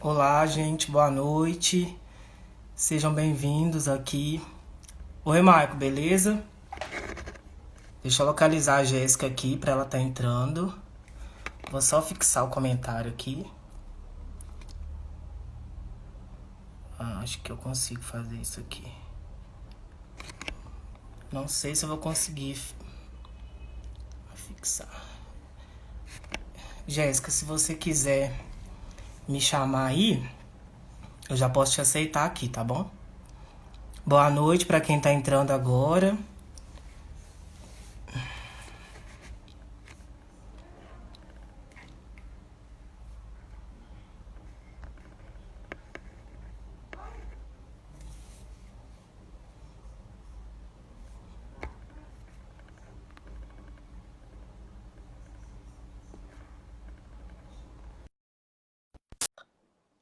Olá, gente, boa noite. Sejam bem-vindos aqui. Oi, Marco, beleza? Deixa eu localizar a Jéssica aqui para ela estar entrando. Vou só fixar o comentário aqui. Acho que eu consigo fazer isso aqui. Não sei se eu vou conseguir fixar. Jéssica, se você quiser me chamar aí, eu já posso te aceitar aqui, tá bom? Boa noite para quem tá entrando agora.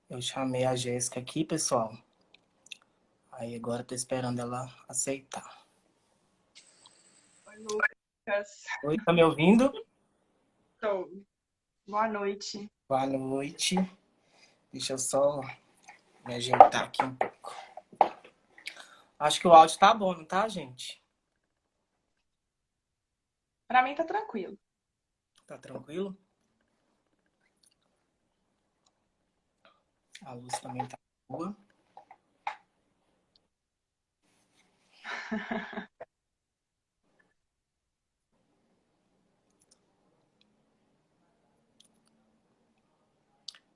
Eu chamei a Jéssica aqui, pessoal. Aí agora eu tô esperando ela aceitar. Oi, Lucas. Oi, tá me ouvindo? Tô. Boa noite. Boa noite. Deixa eu só me ajeitar aqui um pouco. Acho que o áudio tá bom, não tá, gente? Pra mim tá tranquilo. Tá tranquilo? A luz também tá boa.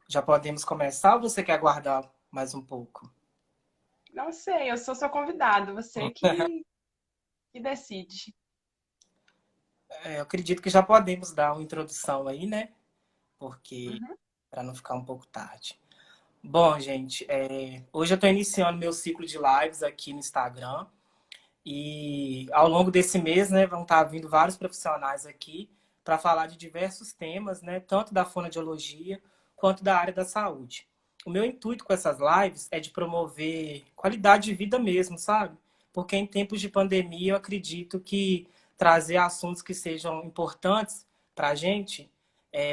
Já podemos começar ou você quer aguardar mais um pouco? Não sei, eu sou seu convidado, você que decide. Eu acredito que já podemos dar uma introdução aí, né? Porque Uhum. para não ficar um pouco tarde. Bom, gente, hoje eu estou iniciando meu ciclo de lives aqui no Instagram. E ao longo desse mês, né, vão estar vindo vários profissionais aqui para falar de diversos temas, né, tanto da fonoaudiologia quanto da área da saúde. O meu intuito com essas lives é de promover qualidade de vida mesmo, sabe? Porque em tempos de pandemia eu acredito que trazer assuntos que sejam importantes para a gente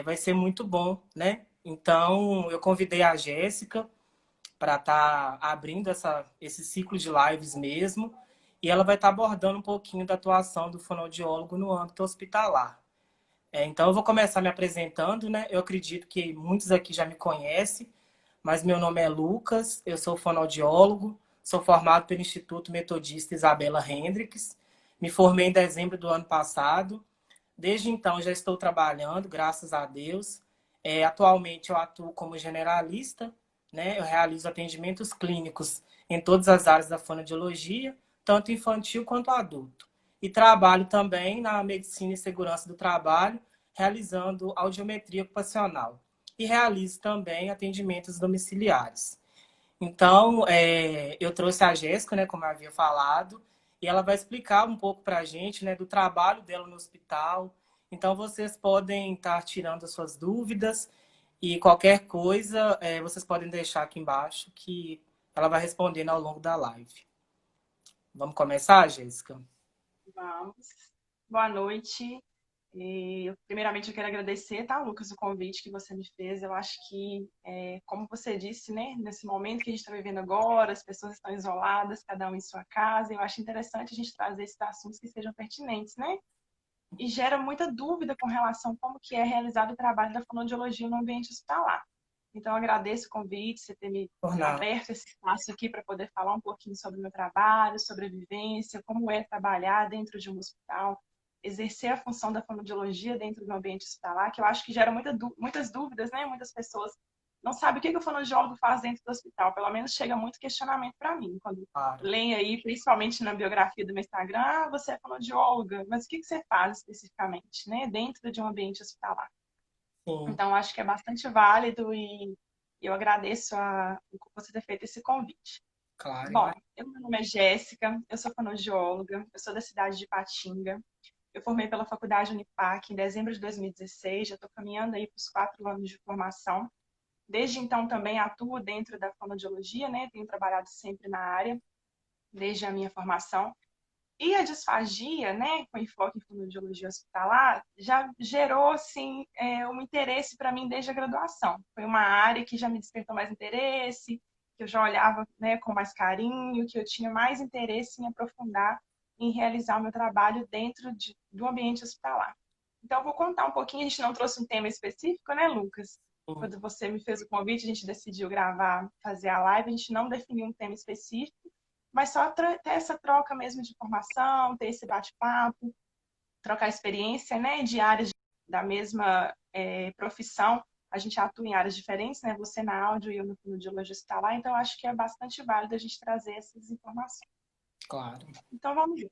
vai ser muito bom, né? Então eu convidei a Jéssica para estar abrindo esse ciclo de lives mesmo. E ela vai estar abordando um pouquinho da atuação do fonoaudiólogo no âmbito hospitalar. Então, eu vou começar me apresentando, né? Eu acredito que muitos aqui já me conhecem, mas meu nome é Lucas, eu sou fonoaudiólogo, sou formado pelo Instituto Metodista Isabela Hendricks, me formei em dezembro do ano passado. Desde então, já estou trabalhando, graças a Deus. Atualmente, eu atuo como generalista, né? Eu realizo atendimentos clínicos em todas as áreas da fonoaudiologia, tanto infantil quanto adulto. E trabalho também na medicina e segurança do trabalho, realizando audiometria ocupacional. E realizo também atendimentos domiciliares. Então, eu trouxe a Jéssica, né, como eu havia falado, e ela vai explicar um pouco para a gente, né, do trabalho dela no hospital. Então, vocês podem estar tirando as suas dúvidas e qualquer coisa, vocês podem deixar aqui embaixo que ela vai respondendo ao longo da live. Vamos começar, Jéssica? Vamos. Boa noite. Primeiramente, eu quero agradecer, tá, Lucas, o convite que você me fez. Eu acho que, como você disse, né, nesse momento que a gente está vivendo agora, as pessoas estão isoladas, cada um em sua casa. Eu acho interessante a gente trazer esses assuntos que sejam pertinentes, né? E gera muita dúvida com relação a como que é realizado o trabalho da fonoaudiologia no ambiente hospitalar. Então, eu agradeço o convite, você ter me Tornar. aberto esse espaço aqui para poder falar um pouquinho sobre o meu trabalho, sobre a vivência, como é trabalhar dentro de um hospital, exercer a função da fonoaudiologia dentro do ambiente hospitalar, que eu acho que gera muitas dúvidas, né? Muitas pessoas não sabem o que o fonoaudiólogo faz dentro do hospital. Pelo menos chega muito questionamento para mim, quando Claro. leem aí, principalmente na biografia do meu Instagram, você é fonoaudióloga, mas o que você faz especificamente, né? Dentro de um ambiente hospitalar. Sim, Então, acho que é bastante válido e eu agradeço você ter feito esse convite. claro, Bom, imagina. meu nome é Jéssica, eu sou fonoaudióloga, eu sou da cidade de Patinga. Eu formei pela Faculdade Unipac em dezembro de 2016, já estou caminhando aí para os 4 anos de formação. Desde então também atuo dentro da fonoaudiologia, né? Tenho trabalhado sempre na área, desde a minha formação. E a disfagia, né, com enfoque em fonoaudiologia hospitalar, já gerou, assim, um interesse para mim desde a graduação. Foi uma área que já me despertou mais interesse, que eu já olhava, né, com mais carinho, que eu tinha mais interesse em aprofundar, em realizar o meu trabalho dentro do ambiente hospitalar. Então, eu vou contar um pouquinho, a gente não trouxe um tema específico, né, Lucas? Quando você me fez o convite, a gente decidiu gravar, fazer a live, a gente não definiu um tema específico, mas só ter essa troca mesmo de informação, ter esse bate-papo, trocar experiência, né, de áreas da mesma profissão. A gente atua em áreas diferentes, né? Você na áudio e eu no fonoaudiologia hospitalar, então eu acho que é bastante válido a gente trazer essas informações. Claro. Então vamos ver.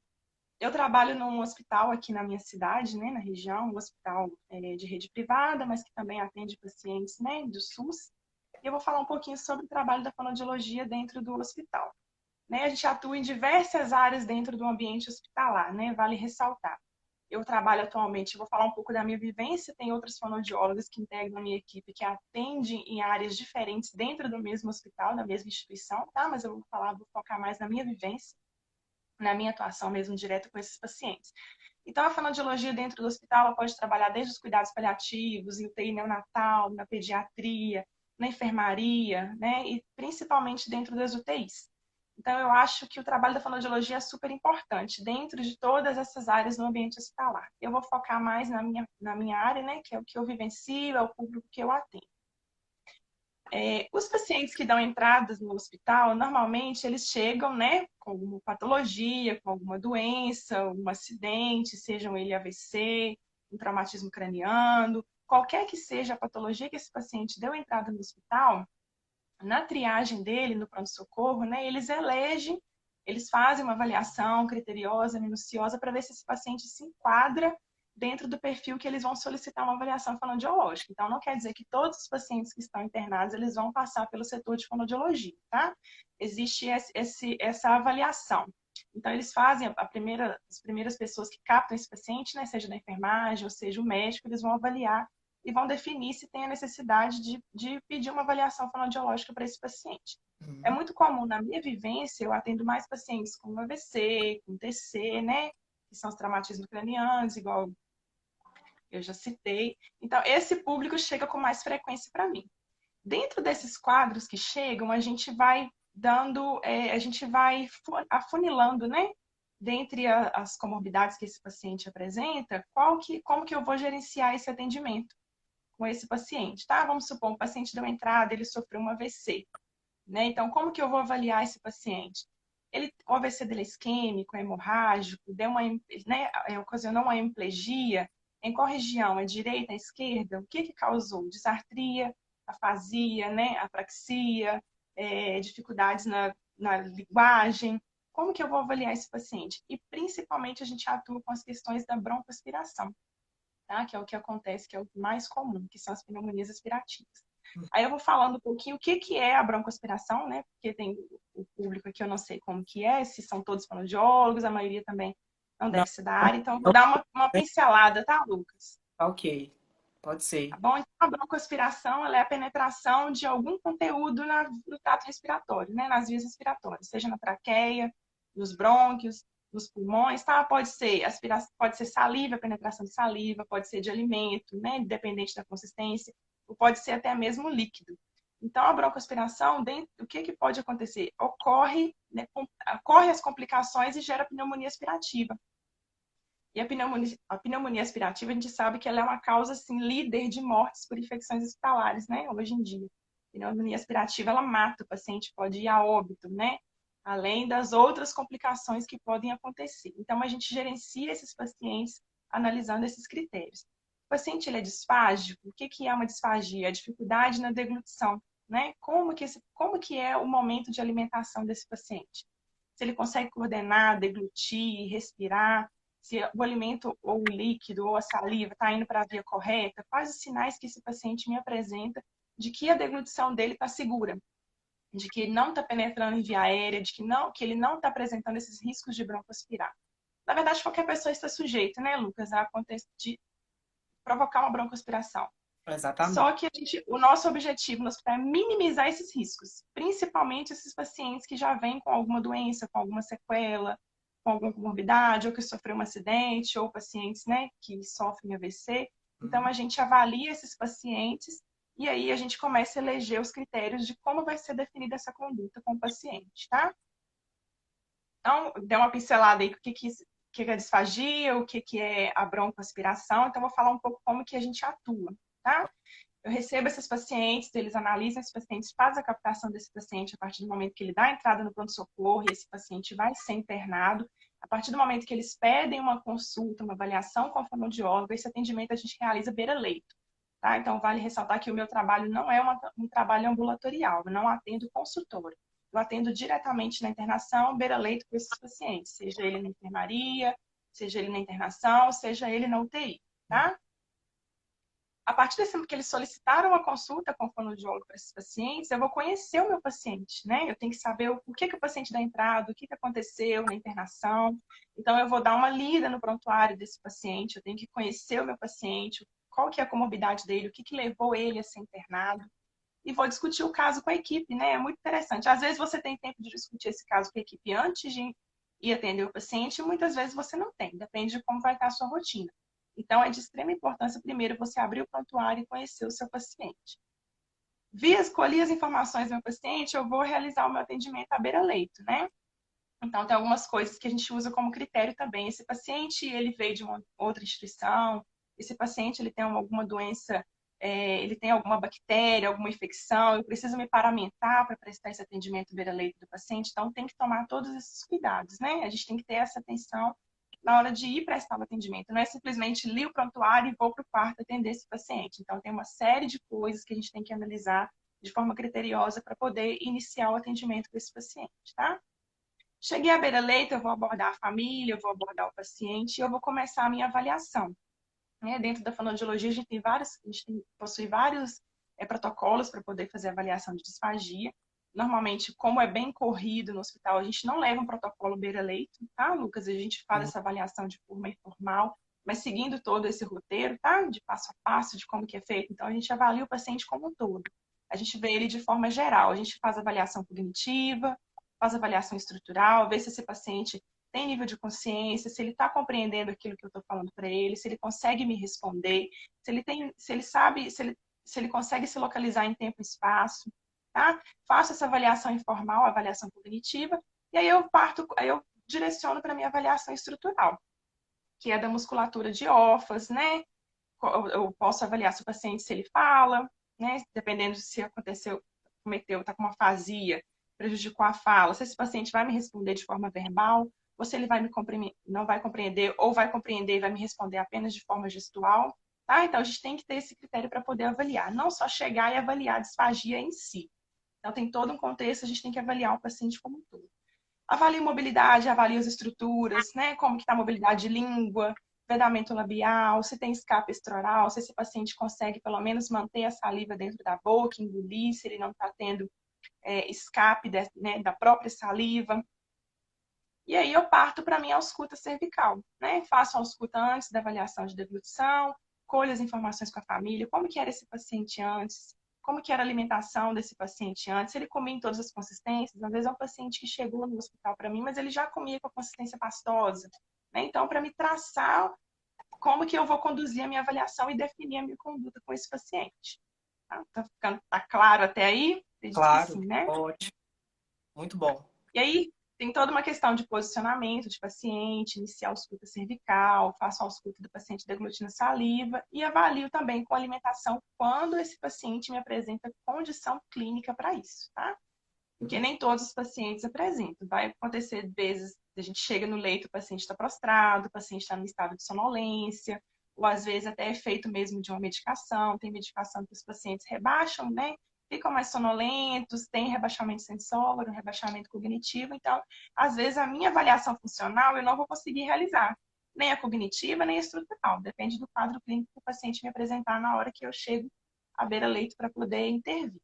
Eu trabalho num hospital aqui na minha cidade, né, na região, um hospital de rede privada, mas que também atende pacientes, né, do SUS. E eu vou falar um pouquinho sobre o trabalho da fonoaudiologia dentro do hospital. Né? A gente atua em diversas áreas dentro do ambiente hospitalar, né? Vale ressaltar. Eu trabalho atualmente, vou falar um pouco da minha vivência, tem outras fonoaudiólogas que integram a minha equipe que atendem em áreas diferentes dentro do mesmo hospital, da mesma instituição, tá? Mas eu vou focar mais na minha vivência, na minha atuação mesmo direta com esses pacientes. Então, a fonoaudiologia dentro do hospital ela pode trabalhar desde os cuidados paliativos, em UTI neonatal, na pediatria, na enfermaria, né? E principalmente dentro das UTIs. Então, eu acho que o trabalho da fonoaudiologia é super importante dentro de todas essas áreas no ambiente hospitalar. Eu vou focar mais na minha área, né, que é o que eu vivencio, é o público que eu atendo. Os pacientes que dão entradas no hospital, normalmente eles chegam, né, com alguma patologia, com alguma doença, um acidente, sejam ele AVC, um traumatismo craniano, qualquer que seja a patologia que esse paciente deu entrada no hospital, na triagem dele, no pronto-socorro, né, eles fazem uma avaliação criteriosa, minuciosa, para ver se esse paciente se enquadra dentro do perfil que eles vão solicitar uma avaliação fonoaudiológica. Então, não quer dizer que todos os pacientes que estão internados, eles vão passar pelo setor de fonoaudiologia, tá? Existe essa avaliação. Então, eles fazem, as primeiras pessoas que captam esse paciente, né, seja da enfermagem ou seja o médico, eles vão avaliar e vão definir se tem a necessidade de pedir uma avaliação fonoaudiológica para esse paciente. É muito comum, na minha vivência, eu atendo mais pacientes com AVC, com TC, né? Que são os traumatismos cranianos, igual eu já citei. Então, esse público chega com mais frequência para mim. Dentro desses quadros que chegam, a gente vai a gente vai afunilando, né? Dentre as comorbidades que esse paciente apresenta, como que eu vou gerenciar esse atendimento com esse paciente, tá? Vamos supor, um paciente deu entrada, ele sofreu um AVC, né? Então, como que eu vou avaliar esse paciente? O AVC dele é isquêmico, é hemorrágico, né, ocasionou uma hemiplegia, em qual região? É direita, é esquerda? O que causou? Disartria, afasia, né, apraxia, dificuldades na linguagem. Como que eu vou avaliar esse paciente? E, principalmente, a gente atua com as questões da broncoaspiração, tá? Que é o que acontece, que é o mais comum, que são as pneumonias aspirativas. Aí eu vou falando um pouquinho o que é a broncoaspiração, né? Porque tem o público aqui, eu não sei como que é, se são todos fonoaudiólogos, a maioria também não Não, deve ser da área, então eu vou dar uma pincelada, tá, Lucas? ok, pode Tá ser. bom? Então, a broncoaspiração ela é a penetração de algum conteúdo no trato respiratório, né? Nas vias respiratórias, seja na traqueia, nos brônquios, nos pulmões, tá? Pode ser saliva, a penetração de saliva, pode ser de alimento, né? Independente da consistência, ou pode ser até mesmo líquido. Então, a broncoaspiração, o que pode acontecer? Ocorre as complicações e gera pneumonia aspirativa. E a pneumonia aspirativa, a gente sabe que ela é uma causa, assim, líder de mortes por infecções hospitalares, né? Hoje em dia. A pneumonia aspirativa, ela mata o paciente, pode ir a óbito, né? Além das outras complicações que podem acontecer. Então, a gente gerencia esses pacientes analisando esses critérios. O paciente, ele é disfágico? O que é uma disfagia? A dificuldade na deglutição, né? Como que é o momento de alimentação desse paciente? Se ele consegue coordenar, deglutir, respirar, se o alimento ou o líquido ou a saliva está indo para a via correta, quais os sinais que esse paciente me apresenta de que a deglutição dele está segura, de que ele não está penetrando em via aérea, de que ele não está apresentando esses riscos de broncoaspirar. Na verdade, qualquer pessoa está sujeita, né, Lucas, a acontecer de provocar uma broncoaspiração. Exatamente. Só que o nosso objetivo no hospital é minimizar esses riscos, principalmente esses pacientes que já vêm com alguma doença, com alguma sequela, com alguma comorbidade, ou que sofreu um acidente, ou pacientes, né, que sofrem AVC. Então, a gente avalia esses pacientes e aí a gente começa a eleger os critérios de como vai ser definida essa conduta com o paciente, tá? Então, deu uma pincelada aí do que é disfagia, o que é a broncoaspiração. Então, vou falar um pouco como que a gente atua, tá? Eu recebo esses pacientes, eles analisam esses pacientes, fazem a captação desse paciente a partir do momento que ele dá a entrada no pronto-socorro e esse paciente vai ser internado. A partir do momento que eles pedem uma consulta, uma avaliação com a fonoaudióloga, esse atendimento a gente realiza beira-leito. Tá? Então, vale ressaltar que o meu trabalho não é um trabalho ambulatorial, eu não atendo consultório. Eu atendo diretamente na internação, beira-leito com esses pacientes, seja ele na enfermaria, seja ele na internação, seja ele na UTI. Tá? A partir desse que eles solicitaram a consulta com o fonoaudiólogo para esses pacientes, eu vou conhecer o meu paciente, né? Eu tenho que saber o que o paciente dá entrada, o que aconteceu na internação. Então, eu vou dar uma lida no prontuário desse paciente, eu tenho que conhecer o meu paciente, qual que é a comorbidade dele, o que levou ele a ser internado. E vou discutir o caso com a equipe, né? É muito interessante. Às vezes você tem tempo de discutir esse caso com a equipe antes de ir atender o paciente, e muitas vezes você não tem, depende de como vai estar a sua rotina. Então, é de extrema importância, primeiro, você abrir o prontuário e conhecer o seu paciente. Escolhi as informações do meu paciente, eu vou realizar o meu atendimento à beira-leito, né? Então, tem algumas coisas que a gente usa como critério também. Esse paciente, ele veio de uma outra instituição, esse paciente, ele tem alguma doença, ele tem alguma bactéria, alguma infecção, eu preciso me paramentar para prestar esse atendimento beira-leito do paciente, então tem que tomar todos esses cuidados, né? A gente tem que ter essa atenção na hora de ir prestar o atendimento. Não é simplesmente li o prontuário e vou para o quarto atender esse paciente. Então, tem uma série de coisas que a gente tem que analisar de forma criteriosa para poder iniciar o atendimento com esse paciente, tá? Cheguei à beira-leito, eu vou abordar a família, eu vou abordar o paciente e eu vou começar a minha avaliação. Né? Dentro da fonoaudiologia, possui vários protocolos para poder fazer avaliação de disfagia. Normalmente, como é bem corrido no hospital, a gente não leva um protocolo beira-leito, tá, Lucas? A gente faz essa avaliação de forma informal, mas seguindo todo esse roteiro, tá? De passo a passo, de como que é feito. Então, a gente avalia o paciente como um todo. A gente vê ele de forma geral. A gente faz avaliação cognitiva, faz avaliação estrutural, vê se esse paciente tem nível de consciência, se ele está compreendendo aquilo que eu estou falando para ele, se ele consegue me responder, se ele consegue se localizar em tempo e espaço, tá? Faço essa avaliação informal, avaliação cognitiva, e aí eu direciono para a minha avaliação estrutural, que é da musculatura de ófas, né? Eu posso avaliar se o paciente, se ele fala, né? Dependendo se está com uma afasia, prejudicou a fala, se esse paciente vai me responder de forma verbal, ou se ele não vai compreender, ou vai compreender e vai me responder apenas de forma gestual. Tá? Então, a gente tem que ter esse critério para poder avaliar, não só chegar e avaliar a disfagia em si. Então, tem todo um contexto, a gente tem que avaliar o paciente como um todo. Avalio mobilidade, avalio as estruturas, né? Como que está a mobilidade de língua, vedamento labial, se tem escape extraoral, se esse paciente consegue pelo menos manter a saliva dentro da boca, engolir, se ele não está tendo escape né, da própria saliva. E aí eu parto para a minha ausculta cervical, né? Faço a ausculta antes da avaliação de deglutição, colho as informações com a família, como que era esse paciente antes, como que era a alimentação desse paciente antes, se ele comia em todas as consistências. Às vezes é um paciente que chegou no hospital para mim, mas ele já comia com a consistência pastosa, né? Então, para me traçar como que eu vou conduzir a minha avaliação e definir a minha conduta com esse paciente. Tá claro até aí? Acredito que Claro, sim, né? ótimo, muito bom. E aí, tem toda uma questão de posicionamento de paciente, iniciar a ausculta cervical, faço a ausculta do paciente deglutina saliva e avalio também com alimentação quando esse paciente me apresenta condição clínica para isso, tá? Porque nem todos os pacientes apresentam. Vai acontecer vezes, a gente chega no leito, o paciente está prostrado, o paciente está no estado de sonolência, ou às vezes até efeito mesmo de uma medicação. Tem medicação que os pacientes rebaixam, né? Ficam mais sonolentos, tem rebaixamento sensório, rebaixamento cognitivo. Então, às vezes, a minha avaliação funcional eu não vou conseguir realizar, nem a cognitiva, nem a estrutural. Depende do quadro clínico que o paciente me apresentar na hora que eu chego à beira-leito para poder intervir.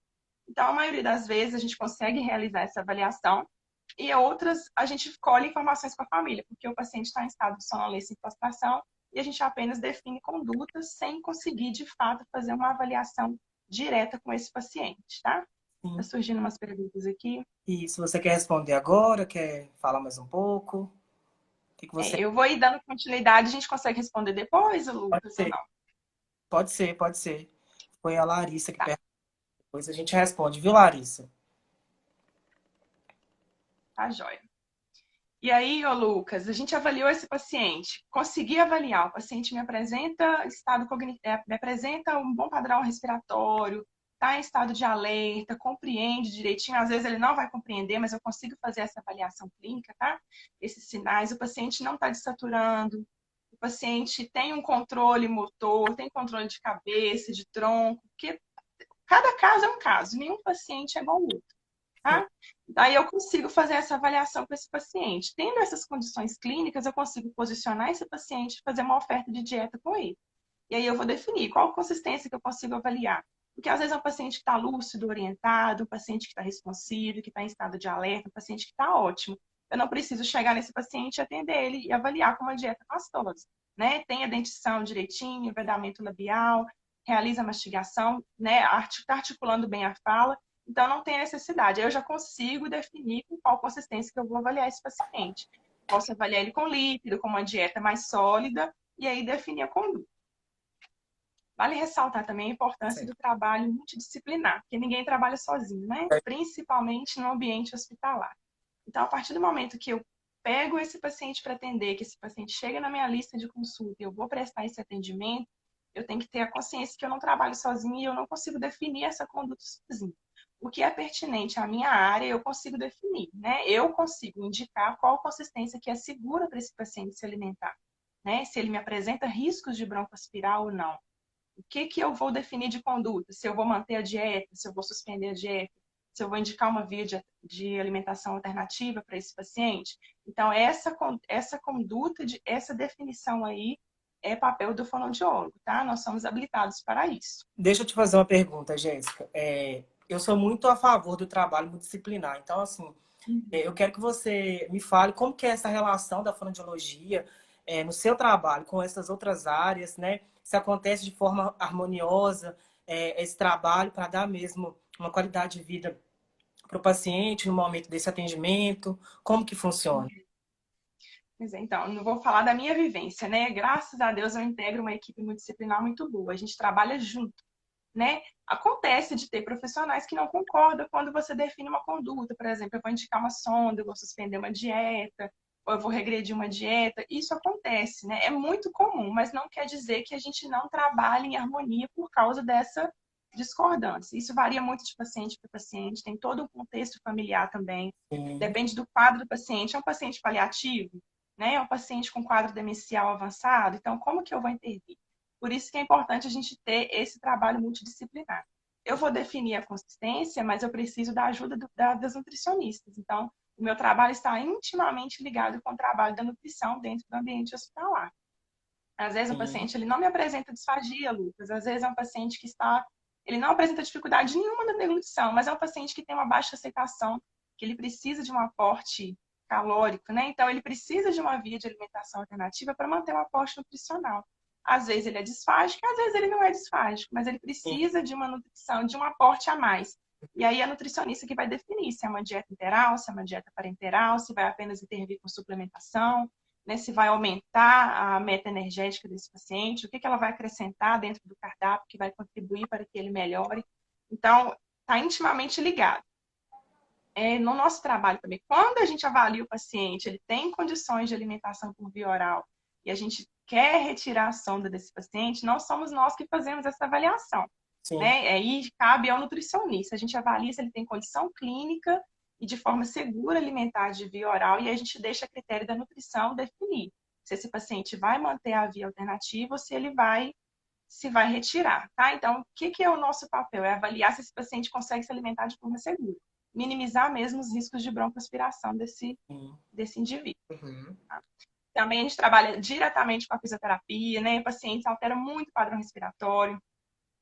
Então, a maioria das vezes, a gente consegue realizar essa avaliação e outras, a gente colhe informações com a família, porque o paciente está em estado de sonolência e prostração e a gente apenas define condutas sem conseguir, de fato, fazer uma avaliação direta com esse paciente, tá? Tá Sim. surgindo umas perguntas aqui. E se você quer responder agora, quer falar mais um pouco? O que que você... Eu vou ir dando continuidade, a gente consegue responder depois, Pode Lucas, ou ser, não? pode ser, pode ser. Foi a Larissa que Tá, perguntou. Depois a gente responde, viu, Larissa? tá joia. E aí, ô Lucas, a gente avaliou esse paciente, consegui avaliar, o paciente me apresenta estado cognitivo, me apresenta um bom padrão respiratório, está em estado de alerta, compreende direitinho, às vezes ele não vai compreender, mas eu consigo fazer essa avaliação clínica, tá? Esses sinais, o paciente não está desaturando, o paciente tem um controle motor, tem controle de cabeça, de tronco, porque cada caso é um caso, nenhum paciente é igual ao outro. Sim, Tá? Daí eu consigo fazer essa avaliação com esse paciente. Tendo essas condições clínicas, eu consigo posicionar esse paciente e fazer uma oferta de dieta com ele. E aí eu vou definir qual a consistência que eu consigo avaliar. Porque às vezes é um paciente que está lúcido, orientado, um paciente que está responsivo, que está em estado de alerta, um paciente que está ótimo. Eu não preciso chegar nesse paciente e atender ele e avaliar com uma dieta pastosa. Né? Tem a dentição direitinho, vedamento labial, realiza a mastigação, né? Está articulando bem a fala. Então, não tem necessidade. Eu já consigo definir com qual consistência que eu vou avaliar esse paciente. Posso avaliar ele com líquido, com uma dieta mais sólida, e aí definir a conduta. Vale ressaltar também a importância sim. do trabalho multidisciplinar, porque ninguém trabalha sozinho, né? Principalmente no ambiente hospitalar. Então, a partir do momento que eu pego esse paciente para atender, que esse paciente chega na minha lista de consulta e eu vou prestar esse atendimento, eu tenho que ter a consciência que eu não trabalho sozinho e eu não consigo definir essa conduta sozinho. O que é pertinente à minha área, eu consigo definir, né? Eu consigo indicar qual consistência que é segura para esse paciente se alimentar, né? Se ele me apresenta riscos de broncoaspirar ou não. O que que eu vou definir de conduta? Se eu vou manter a dieta, se eu vou suspender a dieta, se eu vou indicar uma via de alimentação alternativa para esse paciente. Então, essa conduta, essa definição aí é papel do fonoaudiólogo, tá? Nós somos habilitados para isso. Deixa eu te fazer uma pergunta, Jéssica. Eu sou muito a favor do trabalho multidisciplinar. Então, assim, eu quero que você me fale como que é essa relação da fonoaudiologia no seu trabalho com essas outras áreas, né? Se acontece de forma harmoniosa, esse trabalho para dar mesmo uma qualidade de vida para o paciente no momento desse atendimento, como que funciona? Pois é, então, não vou falar da minha vivência, né? Graças a Deus eu integro uma equipe multidisciplinar muito boa. A gente trabalha junto, né? Acontece de ter profissionais que não concordam quando você define uma conduta. Por exemplo, eu vou indicar uma sonda, eu vou suspender uma dieta, ou eu vou regredir uma dieta. Isso acontece, né? É muito comum, mas não quer dizer que a gente não trabalhe em harmonia por causa dessa discordância. Isso varia muito de paciente para paciente, tem todo o contexto familiar também. Sim, Depende do quadro do paciente. É um paciente paliativo, né? É um paciente com quadro demencial avançado. Então, como que eu vou intervir? Por isso que é importante a gente ter esse trabalho multidisciplinar. Eu vou definir a consistência, mas eu preciso da ajuda das nutricionistas. Então, o meu trabalho está intimamente ligado com o trabalho da nutrição dentro do ambiente hospitalar. Às vezes um sim, paciente ele não me apresenta disfagia, Lucas. Às vezes é um paciente que está, ele não apresenta dificuldade nenhuma na deglutição, mas é um paciente que tem uma baixa aceitação, que ele precisa de um aporte calórico, né? Então ele precisa de uma via de alimentação alternativa para manter um aporte nutricional. Às vezes ele é disfágico, às vezes ele não é disfágico, mas ele sim, precisa de uma nutrição, de um aporte a mais. E aí a nutricionista que vai definir se é uma dieta interal, se é uma dieta parenteral, se vai apenas intervir com suplementação, né, se vai aumentar a meta energética desse paciente, o que, que ela vai acrescentar dentro do cardápio que vai contribuir para que ele melhore. Então, está intimamente ligado. No nosso trabalho também, quando a gente avalia o paciente, ele tem condições de alimentação por via oral e a gente quer retirar a sonda desse paciente, não somos nós que fazemos essa avaliação. sim. Né? Aí cabe ao nutricionista. A gente avalia se ele tem condição clínica e de forma segura alimentar de via oral e a gente deixa a critério da nutrição definir se esse paciente vai manter a via alternativa ou se vai retirar, tá? Então, o que é o nosso papel? É avaliar se esse paciente consegue se alimentar de forma segura, minimizar mesmo os riscos de broncoaspiração Sim. desse indivíduo. Uhum. Tá? Também a gente trabalha diretamente com a fisioterapia, né? Pacientes alteram muito o padrão respiratório,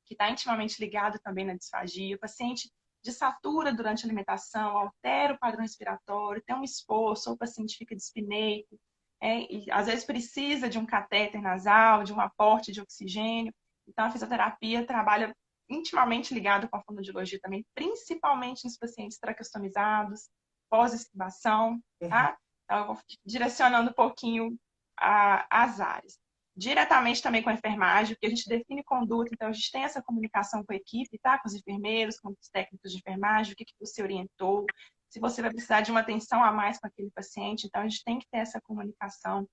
que está intimamente ligado também na disfagia. O paciente desatura durante a alimentação, altera o padrão respiratório, tem um esforço, ou o paciente fica dispneico, e às vezes precisa de um catéter nasal, de um aporte de oxigênio. Então, a fisioterapia trabalha intimamente ligado com a fonoaudiologia também, principalmente nos pacientes traqueostomizados, pós-extubação, Uhum. tá? Então, eu vou direcionando um pouquinho as áreas. Diretamente também com a enfermagem, porque a gente define conduta, então a gente tem essa comunicação com a equipe, tá? Com os enfermeiros, com os técnicos de enfermagem, o que você orientou, se você vai precisar de uma atenção a mais com aquele paciente, então a gente tem que ter essa comunicação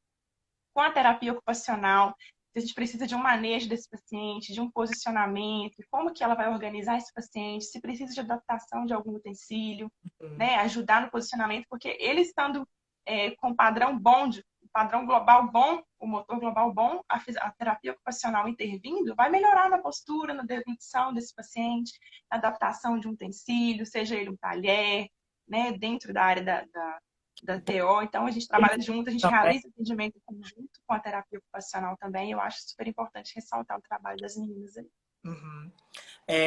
com a terapia ocupacional, se a gente precisa de um manejo desse paciente, de um posicionamento, como que ela vai organizar esse paciente, se precisa de adaptação de algum utensílio, né, ajudar no posicionamento, porque ele estando com um padrão bom, um padrão global bom, o motor global bom, a terapia ocupacional intervindo, vai melhorar na postura, na dentição desse paciente, na adaptação de um utensílio, seja ele um talher, né, dentro da área da TO. Então, a gente trabalha junto, a gente realiza atendimento em conjunto com a terapia ocupacional também. Eu acho super importante ressaltar o trabalho das meninas ali. Uhum.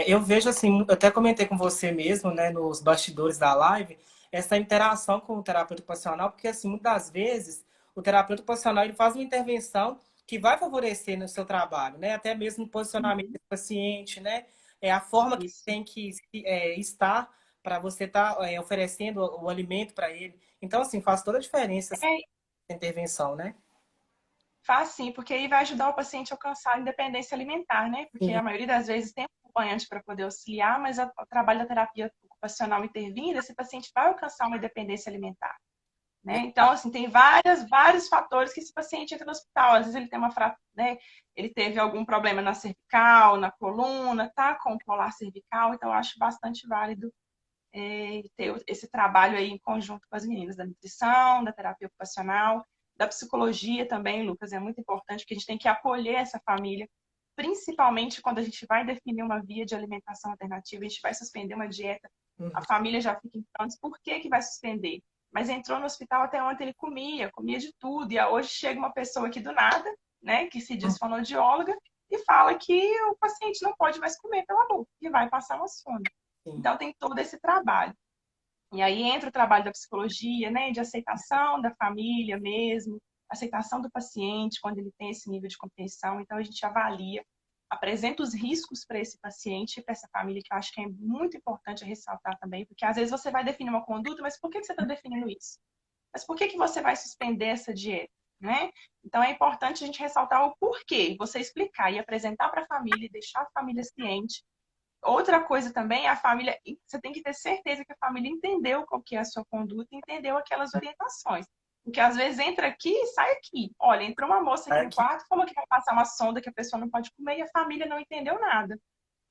Eu vejo assim, eu até comentei com você mesmo, né, nos bastidores da live, essa interação com o terapeuta ocupacional, porque assim, muitas das vezes o terapeuta ocupacional ele faz uma intervenção que vai favorecer no seu trabalho, né, até mesmo o posicionamento do paciente, né, a forma que Isso. tem que estar para você estar oferecendo o alimento para ele. Então, assim, faz toda a diferença essa intervenção, né? Faz sim, porque aí vai ajudar o paciente a alcançar a independência alimentar, né? Porque Sim. a maioria das vezes tem um acompanhante para poder auxiliar, mas o trabalho da terapia ocupacional intervindo, esse paciente vai alcançar uma independência alimentar. Né? Então, assim, tem vários fatores que esse paciente entra no hospital. Às vezes ele tem né? Ele teve algum problema na cervical, na coluna, tá com o polar cervical, então eu acho bastante válido ter esse trabalho aí em conjunto com as meninas da nutrição, da terapia ocupacional, da psicologia também, Lucas, é muito importante, porque a gente tem que acolher essa família, principalmente quando a gente vai definir uma via de alimentação alternativa, a gente vai suspender uma dieta, a família já fica em prantos, por que vai suspender? Mas entrou no hospital até ontem ele comia de tudo, e hoje chega uma pessoa aqui do nada, né, que se diz fonoaudióloga, e fala que o paciente não pode mais comer pela boca, que vai passar uma fome. Sim. Então tem todo esse trabalho. E aí entra o trabalho da psicologia, né, de aceitação da família mesmo, aceitação do paciente quando ele tem esse nível de compreensão. Então a gente avalia, apresenta os riscos para esse paciente e para essa família, que eu acho que é muito importante ressaltar também, porque às vezes você vai definir uma conduta, mas por que você está definindo isso? Mas por que você vai suspender essa dieta? Né? Então é importante a gente ressaltar o porquê, você explicar e apresentar para a família, deixar a família ciente. Outra coisa também é a família, você tem que ter certeza que a família entendeu qual que é a sua conduta, entendeu aquelas orientações. Porque às vezes entra aqui e sai aqui. Olha, entrou uma moça aqui no quarto, falou que vai passar uma sonda que a pessoa não pode comer e a família não entendeu nada.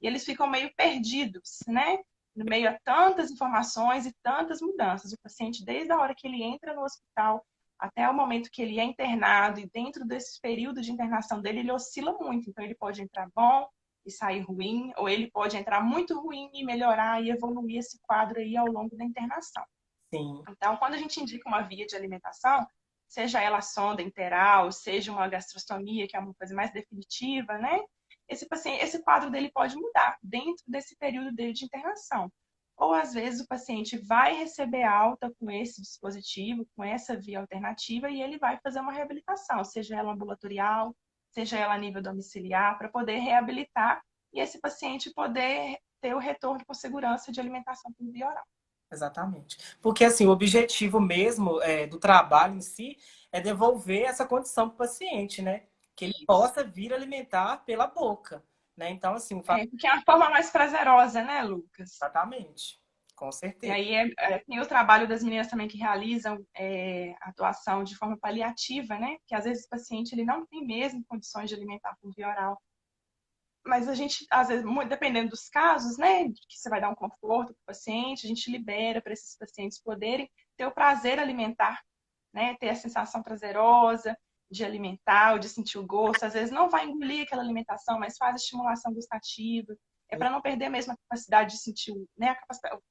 E eles ficam meio perdidos, né? No meio a tantas informações e tantas mudanças. O paciente, desde a hora que ele entra no hospital até o momento que ele é internado, e dentro desse período de internação dele, ele oscila muito. Então, ele pode entrar bom e sair ruim, ou ele pode entrar muito ruim e melhorar e evoluir esse quadro aí ao longo da internação. Sim. Então, quando a gente indica uma via de alimentação, seja ela sonda interal, seja uma gastrostomia, que é uma coisa mais definitiva, né? Esse paciente, esse quadro dele pode mudar dentro desse período dele de internação. Ou às vezes o paciente vai receber alta com esse dispositivo, com essa via alternativa, e ele vai fazer uma reabilitação, seja ela ambulatorial, seja ela a nível domiciliar, para poder reabilitar e esse paciente poder ter o retorno com segurança de alimentação por via oral. Exatamente. Porque, assim, o objetivo mesmo do trabalho em si é devolver essa condição para o paciente, né? Que ele possa vir alimentar pela boca, né? Então, assim... Porque é uma forma mais prazerosa, né, Lucas? Exatamente. Com E certeza. aí tem o trabalho das meninas também que realizam atuação de forma paliativa, né? Que às vezes o paciente ele não tem mesmo condições de alimentar por via oral. Mas a gente, às vezes, dependendo dos casos, né, que você vai dar um conforto para o paciente, a gente libera para esses pacientes poderem ter o prazer alimentar, né, ter a sensação prazerosa de alimentar, ou de sentir o gosto. Às vezes não vai engolir aquela alimentação, mas faz a estimulação gustativa. É para não perder mesmo a capacidade de sentir, né,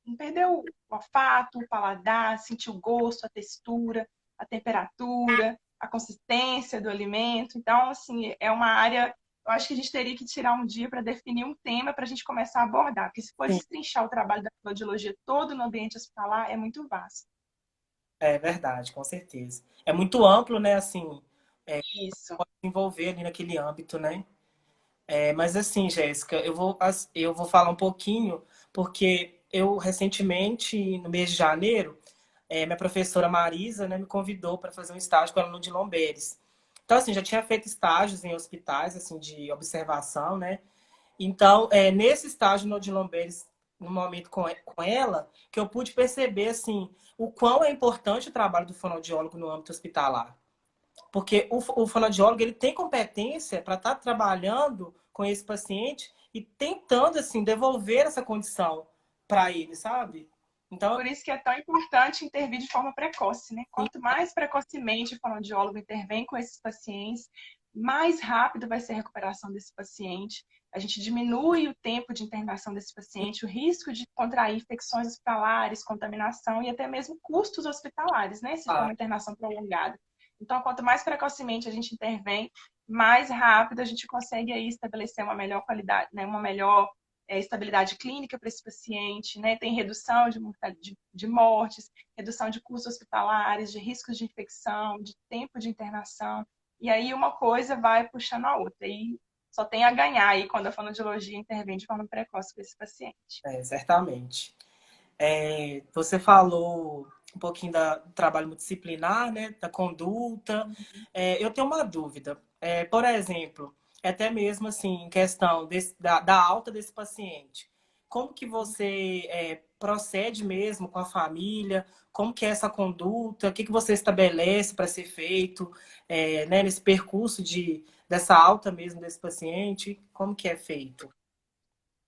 não perder o olfato, o paladar, sentir o gosto, a textura, a temperatura, a consistência do alimento. Então, assim, é uma área. Eu acho que a gente teria que tirar um dia para definir um tema para a gente começar a abordar, porque se for Sim, destrinchar o trabalho da fonoaudiologia todo no ambiente hospitalar, é muito vasto. é verdade, com certeza. É muito amplo, né? Assim, Isso. pode se envolver ali naquele âmbito, né? Mas assim, Jéssica, eu vou falar um pouquinho, porque eu recentemente, no mês de janeiro, minha professora Marisa, né, me convidou para fazer um estágio com ela no de Lomberes. Então, assim, já tinha feito estágios em hospitais, assim, de observação, né? Então, nesse estágio no de Lomberes, no momento com ela, que eu pude perceber, assim, o quão é importante o trabalho do fonoaudiólogo no âmbito hospitalar. Porque o fonoaudiólogo, ele tem competência para estar trabalhando com esse paciente e tentando, assim, devolver essa condição para ele, sabe? Então, Por isso que é tão importante intervir de forma precoce, né? Quanto mais precocemente o fonoaudiólogo intervém com esses pacientes, mais rápido vai ser a recuperação desse paciente. A gente diminui o tempo de internação desse paciente, o risco de contrair infecções hospitalares, contaminação e até mesmo custos hospitalares, né? Se for uma internação prolongada. Então, quanto mais precocemente a gente intervém, mais rápido a gente consegue aí estabelecer uma melhor qualidade, né? Uma melhor estabilidade clínica para esse paciente, né? Tem redução de mortes, redução de custos hospitalares, de riscos de infecção, de tempo de internação. E aí uma coisa vai puxando a outra. E só tem a ganhar aí quando a fonoaudiologia intervém de forma precoce para esse paciente. certamente. Você falou um pouquinho do trabalho multidisciplinar, né, da conduta. Eu tenho uma dúvida. Por exemplo, até mesmo assim, em questão da alta desse paciente, como que você procede mesmo com a família? Como que é essa conduta? O que que você estabelece para ser feito, né, nesse percurso dessa alta mesmo desse paciente? Como que é feito?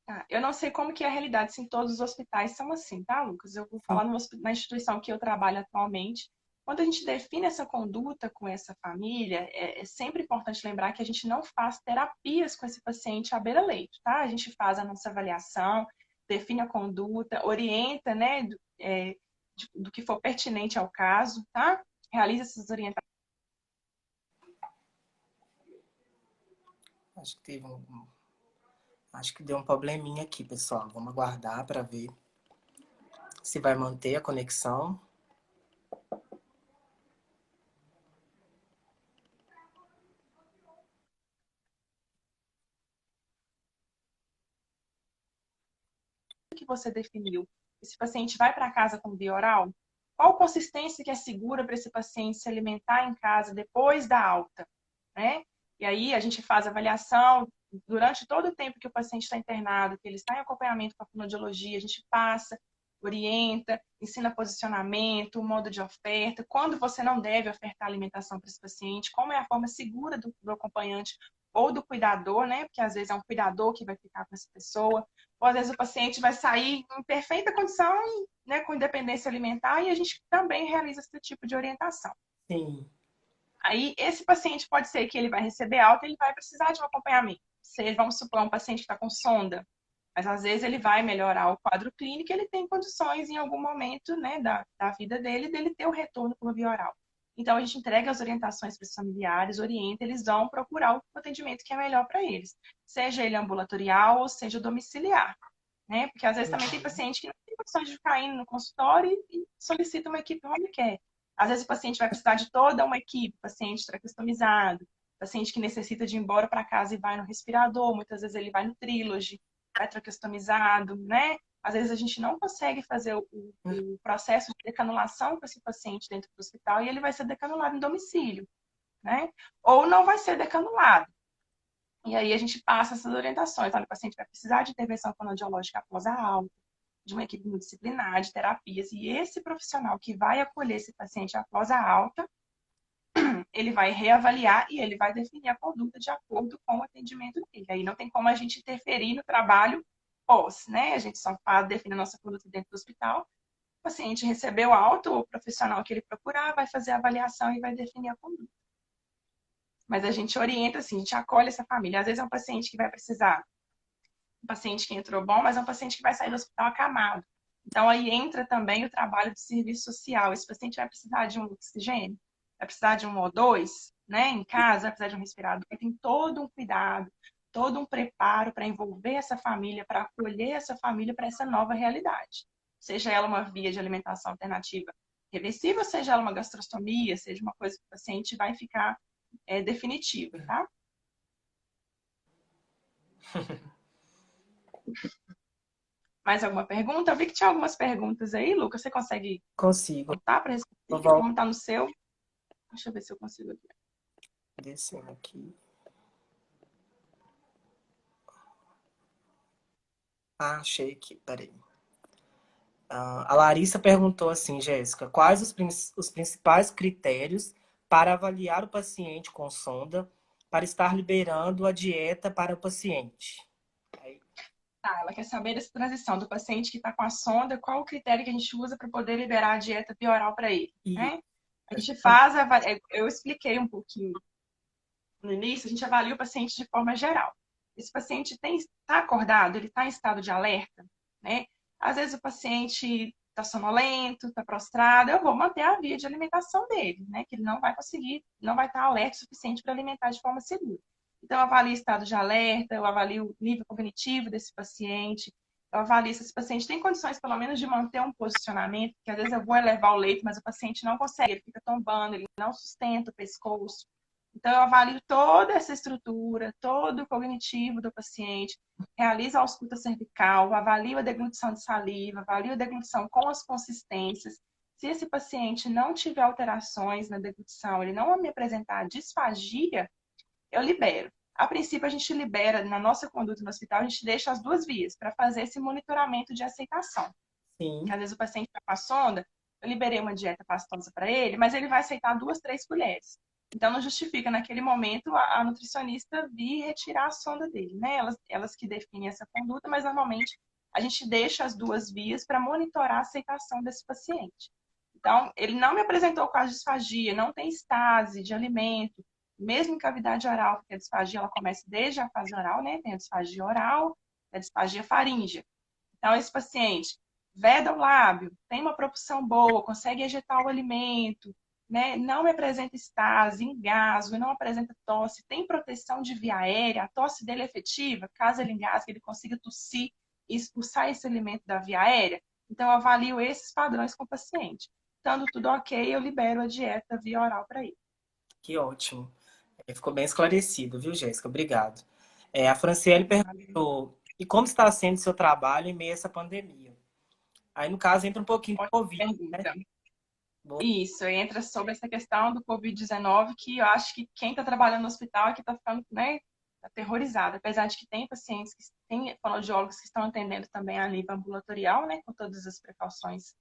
Tá. Eu não sei como que é a realidade, se em todos os hospitais são assim, tá, Lucas? Eu vou falar na instituição que eu trabalho atualmente. Quando a gente define essa conduta com essa família, é sempre importante lembrar que a gente não faz terapias com esse paciente à beira-leito, tá? A gente faz a nossa avaliação, define a conduta, orienta, né, do que for pertinente ao caso, tá? Realiza essas orientações. Acho que acho que deu um probleminha aqui, pessoal. Vamos aguardar para ver se vai manter a conexão. Que você definiu. Esse paciente vai para casa com via oral? Qual consistência que é segura para esse paciente se alimentar em casa depois da alta, né? E aí a gente faz avaliação durante todo o tempo que o paciente está internado, que ele está em acompanhamento com a fonoaudiologia, a gente passa, orienta, ensina posicionamento, modo de oferta, quando você não deve ofertar alimentação para esse paciente, como é a forma segura do acompanhante ou do cuidador, né? Porque às vezes é um cuidador que vai ficar com essa pessoa, ou às vezes o paciente vai sair em perfeita condição, né, com independência alimentar, e a gente também realiza esse tipo de orientação. Sim, Aí, esse paciente pode ser que ele vai receber alta, ele vai precisar de um acompanhamento. Se vamos supor um paciente que está com sonda, mas às vezes ele vai melhorar o quadro clínico, ele tem condições em algum momento, né, da vida dele ter o retorno por via oral. Então, a gente entrega as orientações para os familiares, orienta, eles vão procurar o atendimento que é melhor para eles, seja ele ambulatorial ou seja domiciliar, né? Porque às vezes também tem paciente que não tem condições de ficar indo no consultório e solicita uma equipe home care. Às vezes o paciente vai precisar de toda uma equipe, paciente traqueostomizado, paciente que necessita de ir embora para casa e vai no respirador, muitas vezes ele vai no Trilogy, vai traqueostomizado, né? Às vezes a gente não consegue fazer o processo de decanulação com esse paciente dentro do hospital e ele vai ser decanulado em domicílio, né? Ou não vai ser decanulado. E aí a gente passa essas orientações. Olha, o paciente vai precisar de intervenção fonoaudiológica após a alta, de uma equipe multidisciplinar, de terapias. E esse profissional que vai acolher esse paciente após a alta, ele vai reavaliar e ele vai definir a conduta de acordo com o atendimento dele. Aí não tem como a gente interferir no trabalho pós, né? A gente só define a nossa conduta dentro do hospital. O paciente recebeu alta, o profissional que ele procurar vai fazer a avaliação e vai definir a conduta. Mas a gente orienta, assim, a gente acolhe essa família. Às vezes é um paciente que vai precisar, um paciente que entrou bom, mas é um paciente que vai sair do hospital acamado. Então aí entra também o trabalho de serviço social. Esse paciente vai precisar de um oxigênio, vai precisar de um O2, né, em casa, vai precisar de um respirador. Tem todo um cuidado, todo um preparo para envolver essa família, para acolher essa família para essa nova realidade. Seja ela uma via de alimentação alternativa reversível, seja ela uma gastrostomia, seja uma coisa que o paciente vai ficar definitiva, tá? Mais alguma pergunta? Eu vi que tinha algumas perguntas aí, Lucas. Você consegue Consigo. voltar para Eu responder? vou Como está no seu? Deixa eu ver se eu consigo aqui. descendo aqui. Ah, achei aqui, peraí. A Larissa perguntou assim, Jéssica, quais os principais critérios para avaliar o paciente com sonda para estar liberando a dieta para o paciente? Aí, Tá, ela quer saber dessa transição do paciente que está com a sonda, qual o critério que a gente usa para poder liberar a dieta bioral para ele, e né? A gente faz, eu expliquei um pouquinho no início, a gente avalia o paciente de forma geral. Esse paciente está acordado, ele está em estado de alerta, né? Às vezes o paciente está sonolento, está prostrado, eu vou manter a via de alimentação dele, né? Que ele não vai conseguir, não vai estar alerta o suficiente para alimentar de forma segura. Então, eu avalio o estado de alerta, eu avalio o nível cognitivo desse paciente, eu avalio se esse paciente tem condições, pelo menos, de manter um posicionamento, porque às vezes eu vou elevar o leito, mas o paciente não consegue, ele fica tombando, ele não sustenta o pescoço. Então, eu avalio toda essa estrutura, todo o cognitivo do paciente, realizo a ausculta cervical, avalio a deglutição de saliva, avalio a deglutição com as consistências. Se esse paciente não tiver alterações na deglutição, ele não me apresentar disfagia, eu libero. A princípio, a gente libera, na nossa conduta no hospital, a gente deixa as duas vias para fazer esse monitoramento de aceitação. sim, Que às vezes o paciente está com a sonda, eu liberei uma dieta pastosa para ele, mas ele vai aceitar 2, 3 colheres. Então, não justifica, naquele momento, a nutricionista vir retirar a sonda dele, né? Elas que definem essa conduta, mas normalmente a gente deixa as duas vias para monitorar a aceitação desse paciente. Então, ele não me apresentou quase disfagia, não tem estase de alimento, mesmo em cavidade oral, porque a disfagia ela começa desde a fase oral, né? Tem a disfagia oral, a disfagia faríngea. Então, esse paciente veda o lábio, tem uma propulsão boa, consegue ejetar o alimento, né? Não me apresenta estase, engasgo, não apresenta tosse, tem proteção de via aérea, a tosse dele é efetiva, caso ele engasgue, ele consiga tossir e expulsar esse alimento da via aérea. Então, eu avalio esses padrões com o paciente. Estando tudo ok, eu libero a dieta via oral para ele. que ótimo. Ficou bem esclarecido, viu, Jéssica? Obrigado. A Franciele perguntou, e como está sendo o seu trabalho em meio a essa pandemia? Aí, no caso, entra um pouquinho de Ótima Covid, né? pergunta. Isso, entra sobre essa questão do Covid-19, que eu acho que quem está trabalhando no hospital aqui está ficando, né, aterrorizado. Apesar de que tem pacientes, que tem fonoaudiólogos que estão atendendo também a nível ambulatorial, né, com todas as precauções,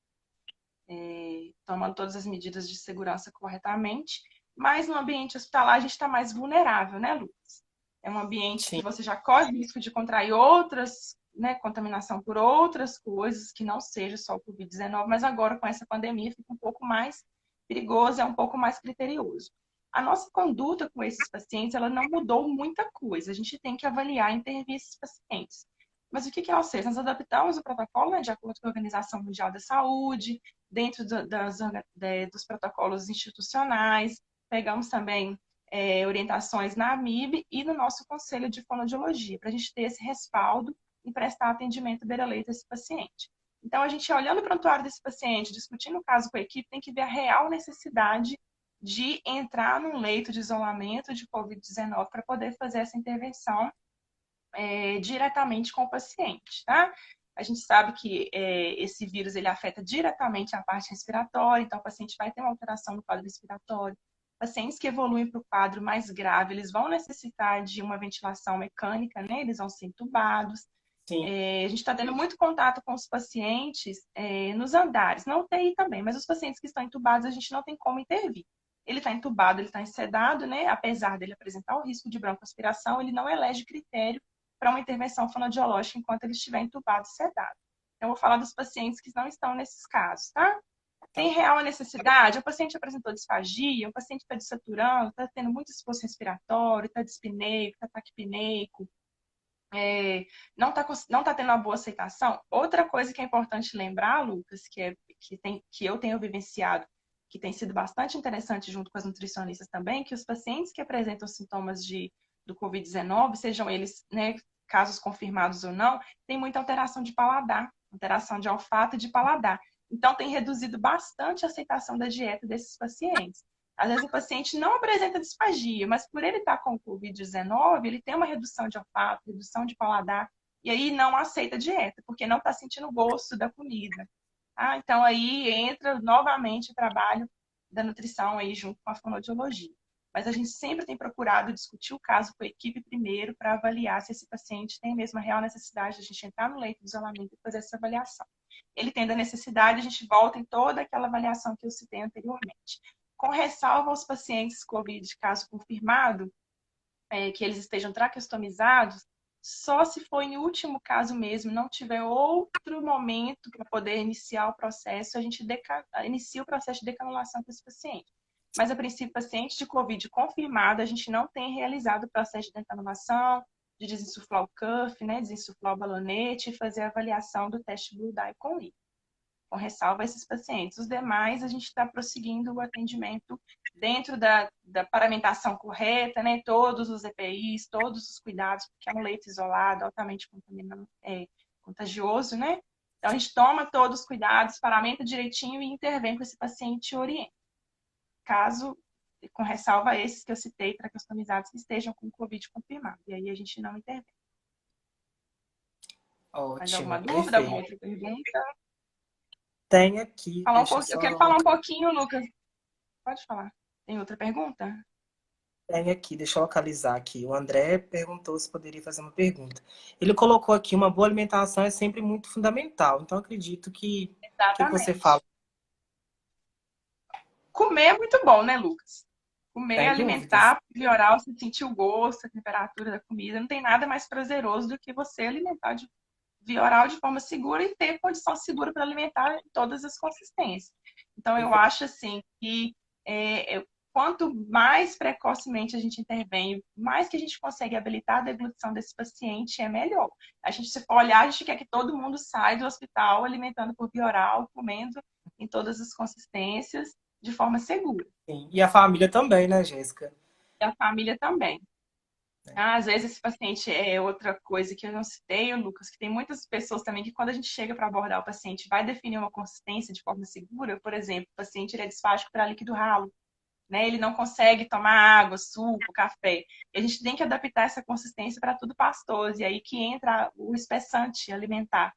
tomando todas as medidas de segurança corretamente. Mas no ambiente hospitalar a gente está mais vulnerável, né, Lucas? É um ambiente que Sim, você já corre o risco de contrair outras, né, contaminação por outras coisas que não seja só o Covid-19, mas agora com essa pandemia fica um pouco mais perigoso, é um pouco mais criterioso. A nossa conduta com esses pacientes, ela não mudou muita coisa. A gente tem que avaliar e intervir esses pacientes. Mas o que é o CES? Nós adaptamos o protocolo, né, de acordo com a Organização Mundial da Saúde, dentro dos protocolos institucionais, pegamos também orientações na AMIB e no nosso Conselho de Fonoaudiologia, para a gente ter esse respaldo e prestar atendimento beira-leito a esse paciente. Então, a gente, olhando o prontuário desse paciente, discutindo o caso com a equipe, tem que ver a real necessidade de entrar num leito de isolamento de Covid-19 para poder fazer essa intervenção diretamente com o paciente, tá? A gente sabe que esse vírus ele afeta diretamente a parte respiratória, então o paciente vai ter uma alteração no quadro respiratório. Pacientes que evoluem para o quadro mais grave, eles vão necessitar de uma ventilação mecânica, né? Eles vão ser entubados. sim. A gente está tendo muito contato com os pacientes nos andares, na UTI também, mas os pacientes que estão entubados a gente não tem como intervir. Ele está entubado, ele está ensedado, né? Apesar dele apresentar o risco de broncoaspiração, ele não elege critério para uma intervenção fonoaudiológica enquanto ele estiver entubado e sedado. Então, eu vou falar dos pacientes que não estão nesses casos, tá? Tá. Tem real necessidade? O paciente apresentou disfagia, o paciente está desaturando, está tendo muito esforço respiratório, está dispneico, está taquipneico, não tá tendo uma boa aceitação. Outra coisa que é importante lembrar, Lucas, que eu tenho vivenciado, que tem sido bastante interessante junto com as nutricionistas também, que os pacientes que apresentam sintomas do Covid-19, sejam eles, né, casos confirmados ou não, tem muita alteração de paladar, alteração de olfato e de paladar. Então, tem reduzido bastante a aceitação da dieta desses pacientes. Às vezes o paciente não apresenta disfagia, mas por ele estar com o Covid-19, ele tem uma redução de olfato, redução de paladar. e aí não aceita dieta, porque não está sentindo o gosto da comida. Tá? Então aí entra novamente o trabalho da nutrição aí junto com a fonoaudiologia. Mas a gente sempre tem procurado discutir o caso com a equipe primeiro para avaliar se esse paciente tem mesmo a real necessidade de a gente entrar no leito de isolamento e fazer essa avaliação. Ele tendo a necessidade, a gente volta em toda aquela avaliação que eu citei anteriormente. Com ressalva aos pacientes COVID de caso confirmado, que eles estejam traqueostomizados, só se for em último caso mesmo, não tiver outro momento para poder iniciar o processo, a gente inicia o processo de decanulação com esse paciente. Mas, a princípio, paciente de COVID confirmado, a gente não tem realizado o processo de decanulação, de desinsuflar o cuff, né, desinsuflar o balonete e fazer a avaliação do teste Blue Dye com líquido, com ressalva a esses pacientes. Os demais, a gente está prosseguindo o atendimento dentro da paramentação correta, né? Todos os EPIs, todos os cuidados, porque é um leito isolado, altamente contagioso, né? Então, a gente toma todos os cuidados, paramenta direitinho e intervém com esse paciente e orienta. Caso, com ressalva a esses que eu citei, traqueostomizados que estejam com Covid confirmado. E aí a gente não intervém. Mais alguma Ótimo, dúvida? Alguma perfeito. outra pergunta? Tem aqui, deixa eu Eu só... quero falar um pouquinho, Lucas. Pode falar. Tem outra pergunta? Tem aqui, deixa eu localizar aqui. O André perguntou se poderia fazer uma pergunta. Ele colocou aqui, uma boa alimentação é sempre muito fundamental. Então, acredito que... O que você Exatamente. fala? Comer é muito bom, né, Lucas? Comer, Sem dúvidas. alimentar, via oral, você sentir o gosto, a temperatura da comida. Não tem nada mais prazeroso do que você alimentar via oral de forma segura e ter condição segura para alimentar em todas as consistências. Então, eu acho assim que quanto mais precocemente a gente intervém, mais que a gente consegue habilitar a deglutição desse paciente, é melhor. A gente, se for olhar, a gente quer que todo mundo saia do hospital alimentando por via oral, comendo em todas as consistências, de forma segura. Sim. E a família também, né, Jéssica? E a família também. Às vezes esse paciente é outra coisa que eu não citei, Lucas, que tem muitas pessoas também que quando a gente chega para abordar o paciente vai definir uma consistência de forma segura. Por exemplo, o paciente ele é disfágico para líquido ralo, né? Ele não consegue tomar água, suco, café. E a gente tem que adaptar essa consistência para tudo pastoso. E aí que entra o espessante alimentar.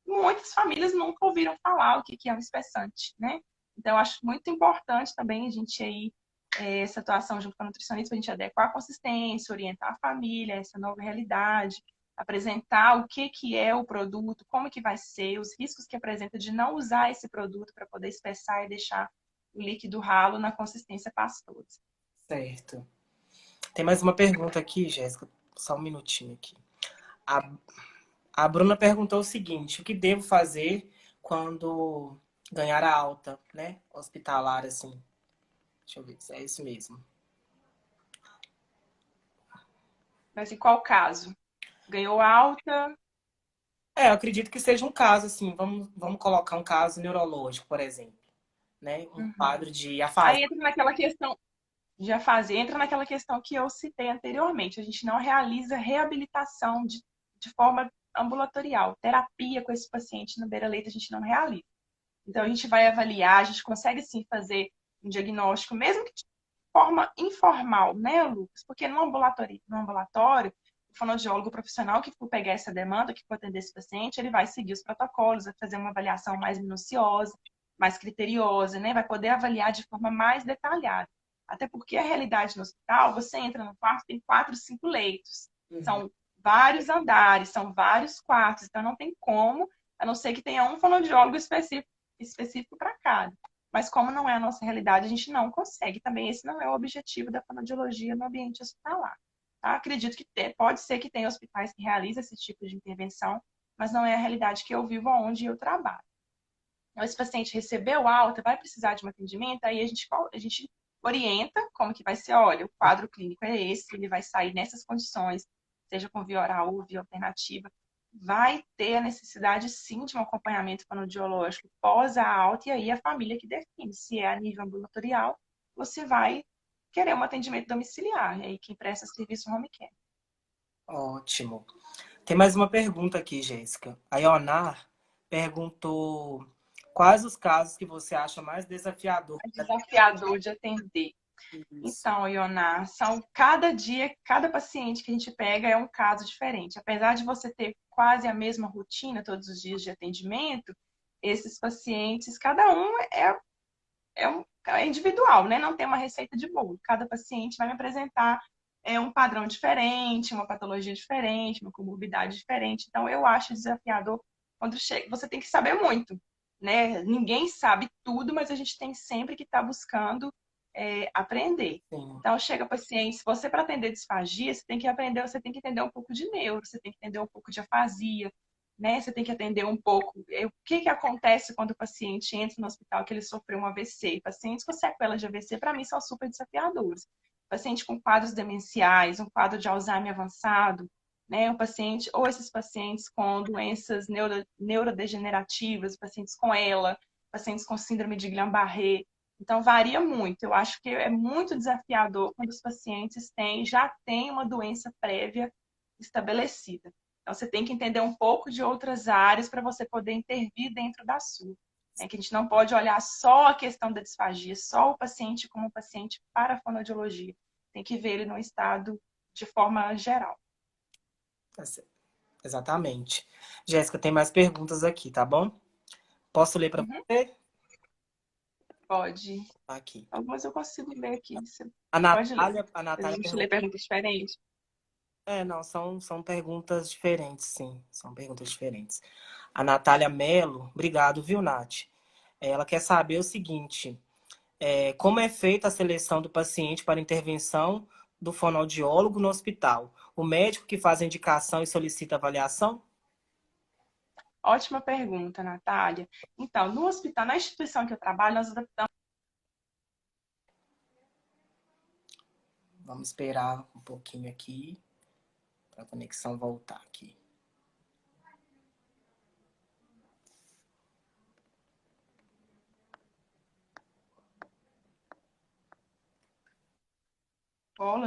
Muitas famílias nunca ouviram falar o que é um espessante, né? Então, eu acho muito importante também a gente aí essa atuação junto com a nutricionista para a gente adequar a consistência, orientar a família, essa nova realidade, apresentar o que é o produto, como que vai ser, os riscos que apresenta de não usar esse produto para poder espessar e deixar o líquido ralo na consistência pastosa. Certo. Tem mais uma pergunta aqui, Jéssica. Só um minutinho aqui. A, a Bruna perguntou o seguinte: o que devo fazer quando ganhar a alta, né? Hospitalar, assim. Deixa eu ver se é isso mesmo. Mas em qual caso? Ganhou alta? Eu acredito que seja um caso, assim, vamos colocar um caso neurológico, por exemplo, né? Um Uhum. quadro de afasia. Aí entra naquela questão de afasia, entra naquela questão que eu citei anteriormente. A gente não realiza reabilitação de forma ambulatorial. Terapia com esse paciente no beira-leito a gente não realiza. Então, a gente vai avaliar, a gente consegue sim fazer um diagnóstico, mesmo que de forma informal, né, Lucas? Porque no ambulatório, o fonoaudiólogo profissional que for pegar essa demanda, que for atender esse paciente, ele vai seguir os protocolos, vai fazer uma avaliação mais minuciosa, mais criteriosa, né? Vai poder avaliar de forma mais detalhada. Até porque a realidade no hospital, você entra no quarto, tem 4, 5 leitos. Uhum. São vários andares, são vários quartos, então não tem como, a não ser que tenha um fonoaudiólogo específico para cada. Mas como não é a nossa realidade, a gente não consegue. Também esse não é o objetivo da fonoaudiologia no ambiente hospitalar. Tá? Acredito que pode ser que tenha hospitais que realizam esse tipo de intervenção, mas não é a realidade que eu vivo onde eu trabalho. Então, esse paciente recebeu alta, vai precisar de um atendimento, aí a gente orienta como que vai ser, olha, o quadro clínico é esse, ele vai sair nessas condições, seja com via oral ou via alternativa, vai ter a necessidade, sim, de um acompanhamento fonoaudiológico pós a alta, e aí a família que define se é a nível ambulatorial ou se vai querer um atendimento domiciliar, e aí quem presta serviço home care. Ótimo. Tem mais uma pergunta aqui, Jéssica. A Ionar perguntou quais os casos que você acha mais desafiador. É desafiador de atender. Isso. Então, Ioná, são cada dia, cada paciente que a gente pega é um caso diferente. Apesar de você ter quase a mesma rotina todos os dias de atendimento, esses pacientes, cada um é individual, né? Não tem uma receita de bolo. Cada paciente vai me apresentar um padrão diferente, uma patologia diferente, uma comorbidade diferente. Então, eu acho desafiador quando chega. Você tem que saber muito, né? Ninguém sabe tudo, mas a gente tem sempre que estar buscando aprender. Sim. Então, chega paciente, se você para atender disfagia, você tem que aprender, você tem que entender um pouco de neuro, você tem que entender um pouco de afasia, né? Você tem que atender um pouco o que acontece quando o paciente entra no hospital que ele sofreu um AVC. Pacientes com sequelas de AVC, para mim, são super desafiadores. Paciente com quadros demenciais, um quadro de Alzheimer avançado, né? O paciente, ou esses pacientes com doenças neurodegenerativas, pacientes com ELA, pacientes com síndrome de Guillain-Barré. Então, varia muito. Eu acho que é muito desafiador quando os pacientes já têm uma doença prévia estabelecida. Então, você tem que entender um pouco de outras áreas para você poder intervir dentro da sua. Né? Que a gente não pode olhar só a questão da disfagia, só o paciente como paciente para a fonoaudiologia. Tem que ver ele no estado de forma geral. Tá certo. Exatamente. Jéssica, tem mais perguntas aqui, tá bom? Posso ler para Uhum, você? pode. Aqui. Algumas eu consigo ler aqui. Você A pode ler. Natália, a A Natália gente lê perguntou. perguntas diferentes. Não, são perguntas diferentes, sim. São perguntas diferentes. A Natália Mello, obrigado, viu, Nath? Ela quer saber o seguinte: como é feita a seleção do paciente para intervenção do fonoaudiólogo no hospital? O médico que faz a indicação e solicita avaliação? Ótima pergunta, Natália. Então, no hospital, na instituição que eu trabalho, nós adaptamos. Vamos esperar um pouquinho aqui para a conexão voltar aqui.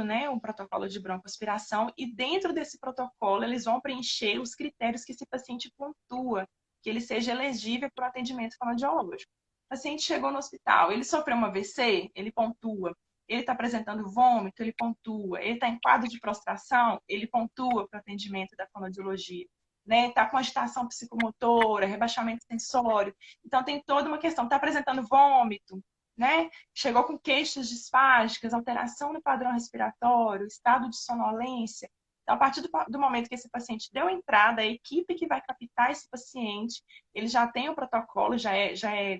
Né, um protocolo de broncoaspiração, e dentro desse protocolo eles vão preencher os critérios que esse paciente pontua, que ele seja elegível para o atendimento fonoaudiológico. O paciente chegou no hospital, ele sofreu uma AVC, ele pontua. Ele está apresentando vômito, ele pontua. Ele está em quadro de prostração, ele pontua para o atendimento da fonoaudiologia. Né? Está com agitação psicomotora, rebaixamento sensório. Então, tem toda uma questão. Está apresentando vômito, né? Chegou com queixas disfágicas, alteração no padrão respiratório, estado de sonolência. Então, a partir do momento que esse paciente deu entrada, a equipe que vai captar esse paciente, ele já tem o protocolo, já é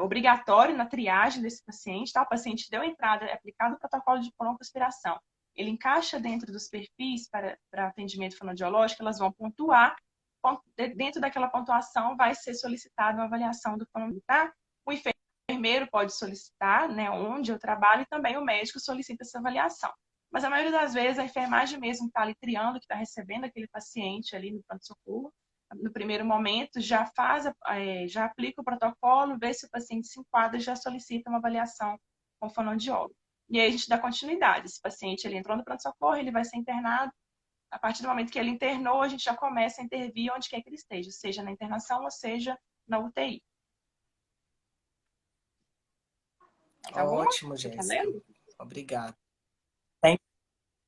obrigatório na triagem desse paciente, tá? O paciente deu entrada, é aplicado o protocolo de broncoaspiração. Ele encaixa dentro dos perfis para atendimento fonoaudiológico, elas vão pontuar. Dentro daquela pontuação vai ser solicitada uma avaliação do fonoaudiólogo, tá? O enfermeiro pode solicitar, né, onde eu trabalho, e também o médico solicita essa avaliação. Mas a maioria das vezes a enfermagem mesmo está ali triando, que está recebendo aquele paciente ali no pronto-socorro, no primeiro momento, já aplica o protocolo, vê se o paciente se enquadra e já solicita uma avaliação com o fonoaudiólogo. E aí a gente dá continuidade. Esse paciente ele entrou no pronto-socorro, ele vai ser internado. A partir do momento que ele internou, a gente já começa a intervir onde quer que ele esteja, seja na internação ou seja na UTI. Mais alguma? Ótimo, Você quer Jéssica. ler? Obrigado.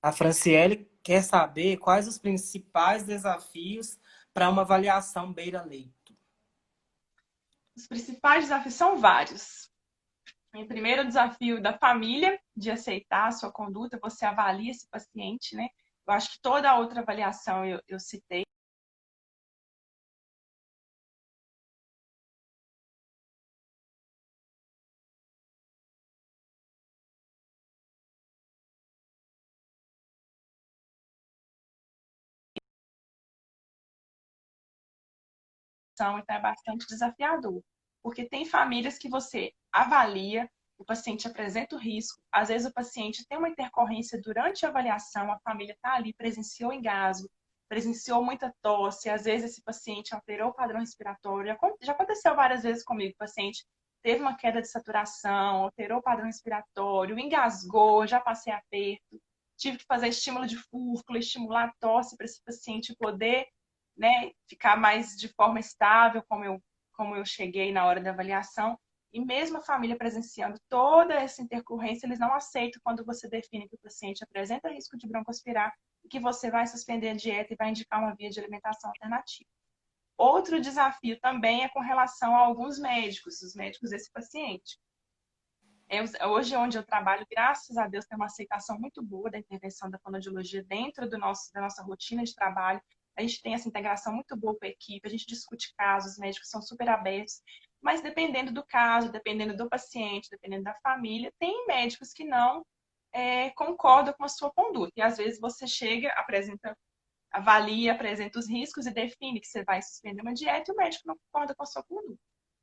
A Franciele quer saber quais os principais desafios para uma avaliação beira-leito. Os principais desafios são vários. O primeiro desafio da família, de aceitar a sua conduta, você avalia esse paciente, né? Eu acho que toda a outra avaliação eu citei. Então é bastante desafiador, porque tem famílias que você avalia, o paciente apresenta o risco, às vezes o paciente tem uma intercorrência durante a avaliação, a família está ali, presenciou engasgo, presenciou muita tosse, às vezes esse paciente alterou o padrão respiratório, já aconteceu várias vezes comigo, o paciente teve uma queda de saturação, alterou o padrão respiratório, engasgou, já passei aperto, tive que fazer estímulo de fúrcula, estimular a tosse para esse paciente poder, né, ficar mais de forma estável, como eu cheguei na hora da avaliação. E mesmo a família presenciando toda essa intercorrência, eles não aceitam quando você define que o paciente apresenta risco de broncoaspirar e que você vai suspender a dieta e vai indicar uma via de alimentação alternativa. Outro desafio também é com relação a alguns médicos, os médicos desse paciente. Hoje, onde eu trabalho, graças a Deus, tem uma aceitação muito boa da intervenção da fonoaudiologia dentro da nossa rotina de trabalho. A gente tem essa integração muito boa com a equipe, a gente discute casos, os médicos são super abertos, mas dependendo do caso, dependendo do paciente, dependendo da família, tem médicos que não concordam com a sua conduta. E às vezes você chega, avalia, apresenta os riscos e define que você vai suspender uma dieta e o médico não concorda com a sua conduta.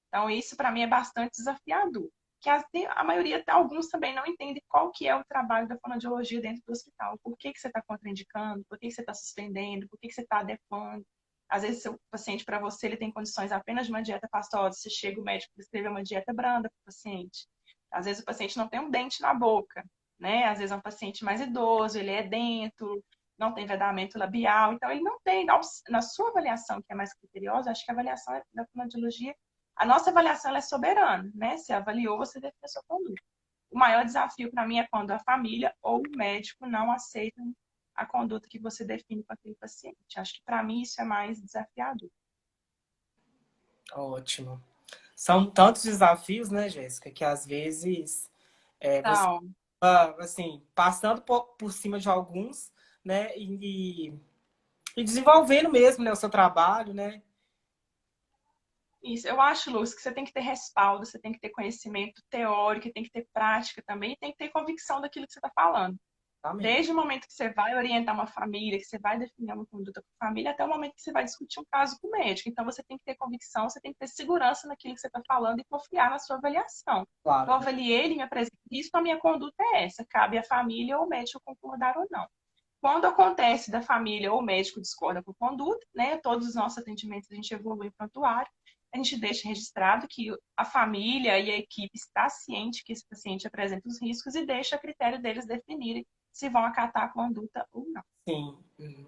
Então, isso para mim é bastante desafiador. Que a maioria, alguns também não entendem qual que é o trabalho da fonoaudiologia dentro do hospital. Por que você está contraindicando? Por que você está suspendendo? Por que você está adequando? Às vezes, o paciente, para você, ele tem condições apenas de uma dieta pastosa. Você chega, o médico prescreve uma dieta branda para o paciente. Às vezes, o paciente não tem um dente na boca, né? Às vezes, é um paciente mais idoso, ele é dentro, não tem vedamento labial. Então, ele não tem, na sua avaliação, que é mais criteriosa, acho que a avaliação da fonoaudiologia, a nossa avaliação é soberana, né? Você avaliou, você define a sua conduta. O maior desafio para mim é quando a família ou o médico não aceitam a conduta que você define com aquele paciente. Acho que para mim isso é mais desafiador. Ótimo. São tantos desafios, né, Jéssica, que às vezes você Então, tá, assim, passando por cima de alguns, né, e desenvolvendo mesmo, né, o seu trabalho, né? isso. Eu acho, Luz, que você tem que ter respaldo, você tem que ter conhecimento teórico, tem que ter prática também, e tem que ter convicção daquilo que você está falando. Também. Desde o momento que você vai orientar uma família, que você vai definir uma conduta com a família, até o momento que você vai discutir um caso com o médico. Então, você tem que ter convicção, você tem que ter segurança naquilo que você está falando e confiar na sua avaliação. Eu Claro, né? avaliei, ele me apresentou isso, a minha conduta é essa. Cabe à família ou ao médico concordar ou não. Quando acontece da família ou o médico discorda com a conduta, né, todos os nossos atendimentos a gente evolui em prontuário, a gente deixa registrado que a família e a equipe está ciente que esse paciente apresenta os riscos e deixa a critério deles definirem se vão acatar a conduta ou não. Sim,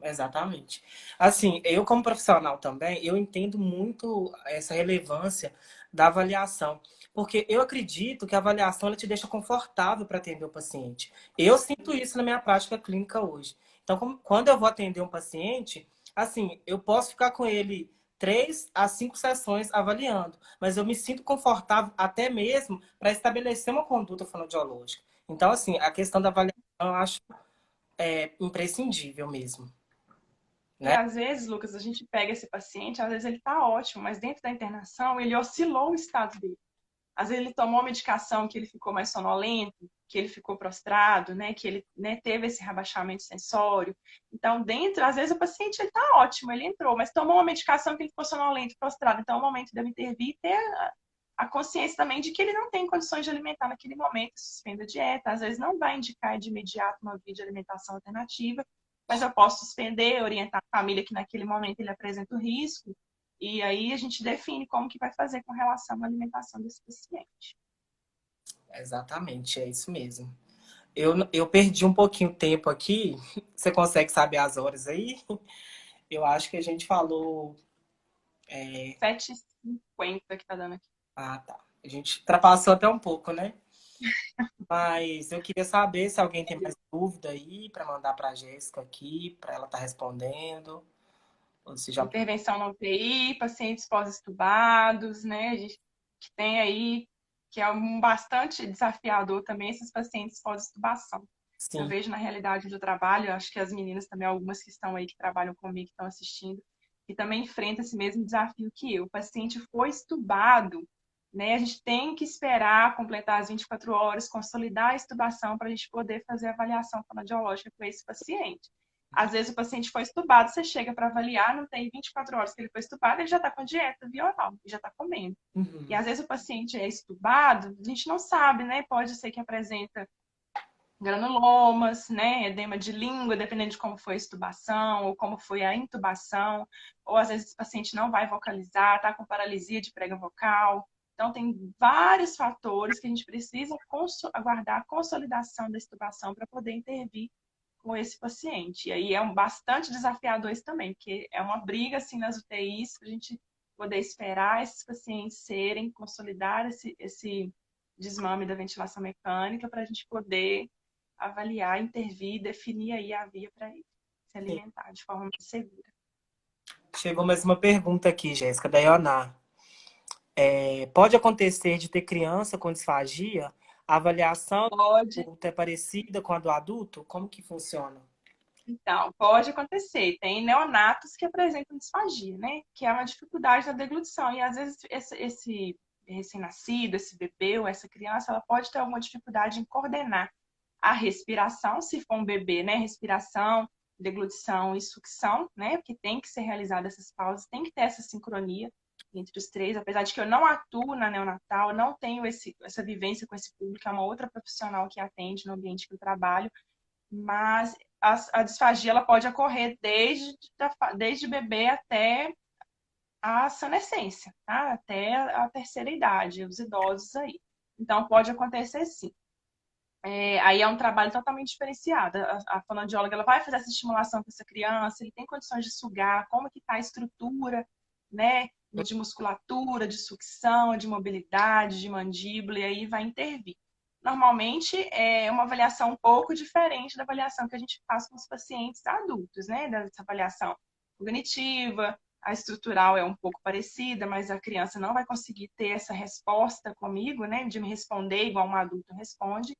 exatamente. Assim, eu como profissional também, eu entendo muito essa relevância da avaliação, porque eu acredito que a avaliação ela te deixa confortável para atender o paciente. Eu sinto isso na minha prática clínica hoje. Então, quando eu vou atender um paciente, assim, eu posso ficar com ele 3 a 5 sessões avaliando, mas eu me sinto confortável até mesmo para estabelecer uma conduta fonoaudiológica. Então, assim, a questão da avaliação, eu acho imprescindível mesmo, E né? às vezes, Lucas, a gente pega esse paciente, às vezes ele está ótimo, mas dentro da internação ele oscilou o estado dele. Às vezes ele tomou medicação que ele ficou mais sonolento, que ele ficou prostrado, né, que ele, né, teve esse rebaixamento sensório. Então, dentro, às vezes o paciente ele tá ótimo, ele entrou, mas tomou uma medicação que ele ficou sonolento, prostrado. Então, é o momento de eu intervir e ter a consciência também de que ele não tem condições de alimentar naquele momento, suspenda a dieta. Às vezes não vai indicar de imediato uma via de alimentação alternativa, mas eu posso suspender, orientar a família que naquele momento ele apresenta o risco, e aí a gente define como que vai fazer com relação à alimentação desse paciente. Exatamente, é isso mesmo. Eu perdi um pouquinho o tempo aqui. Você consegue saber as horas aí? Eu acho que a gente falou. 7h50 que tá dando aqui. Ah, tá. A gente ultrapassou até um pouco, né? Mas eu queria saber se alguém tem mais dúvida aí para mandar para a Jéssica aqui, para ela estar respondendo. Ou se já. Intervenção na UTI, pacientes pós-estubados, né? A gente que tem aí, que é um bastante desafiador também, esses pacientes pós-estubação. Eu Sim, vejo na realidade do trabalho, acho que as meninas também, algumas que estão aí, que trabalham comigo, que estão assistindo, que também enfrentam esse mesmo desafio que eu. O paciente foi estubado, né? A gente tem que esperar completar as 24 horas, consolidar a estubação para a gente poder fazer a avaliação fonoaudiológica com esse paciente. Às vezes o paciente foi estubado, você chega para avaliar, não tem 24 horas que ele foi estubado, ele já está com dieta via oral, já está comendo. E uhum. às vezes o paciente é estubado, a gente não sabe, né? Pode ser que apresenta granulomas, né, edema de língua, dependendo de como foi a estubação ou como foi a intubação, ou às vezes o paciente não vai vocalizar, tá com paralisia de prega vocal. Então tem vários fatores que a gente precisa aguardar a consolidação da estubação para poder intervir com esse paciente. E aí é bastante desafiador isso também, porque é uma briga assim nas UTIs, a gente poder esperar esses pacientes serem, consolidar esse desmame da ventilação mecânica para a gente poder avaliar, intervir, definir aí a via para ele se Sim. alimentar de forma mais segura. Chegou mais uma pergunta aqui, Jéssica, da Ioná. Pode acontecer de ter criança com disfagia? A avaliação Pode, é parecida com a do adulto? Como que funciona? então, pode acontecer. Tem neonatos que apresentam disfagia, né? Que é uma dificuldade na deglutição. E às vezes esse recém-nascido, esse bebê ou essa criança, ela pode ter alguma dificuldade em coordenar a respiração, se for um bebê, né? Respiração, deglutição e sucção, né? Porque tem que ser realizada essas pausas, tem que ter essa sincronia entre os três. Apesar de que eu não atuo na neonatal, eu não tenho essa vivência com esse público, é uma outra profissional que atende no ambiente que eu trabalho, mas a disfagia ela pode ocorrer desde bebê até a senescência, tá? Até a terceira idade, os idosos aí. Então, pode acontecer sim. Aí é um trabalho totalmente diferenciado. A fonoaudióloga ela vai fazer essa estimulação com essa criança, ele tem condições de sugar, como que está a estrutura, né? De musculatura, de sucção, de mobilidade, de mandíbula, e aí vai intervir. Normalmente é uma avaliação um pouco diferente da avaliação que a gente faz com os pacientes adultos, né? Dessa avaliação cognitiva, a estrutural é um pouco parecida, mas a criança não vai conseguir ter essa resposta comigo, né? De me responder igual um adulto responde,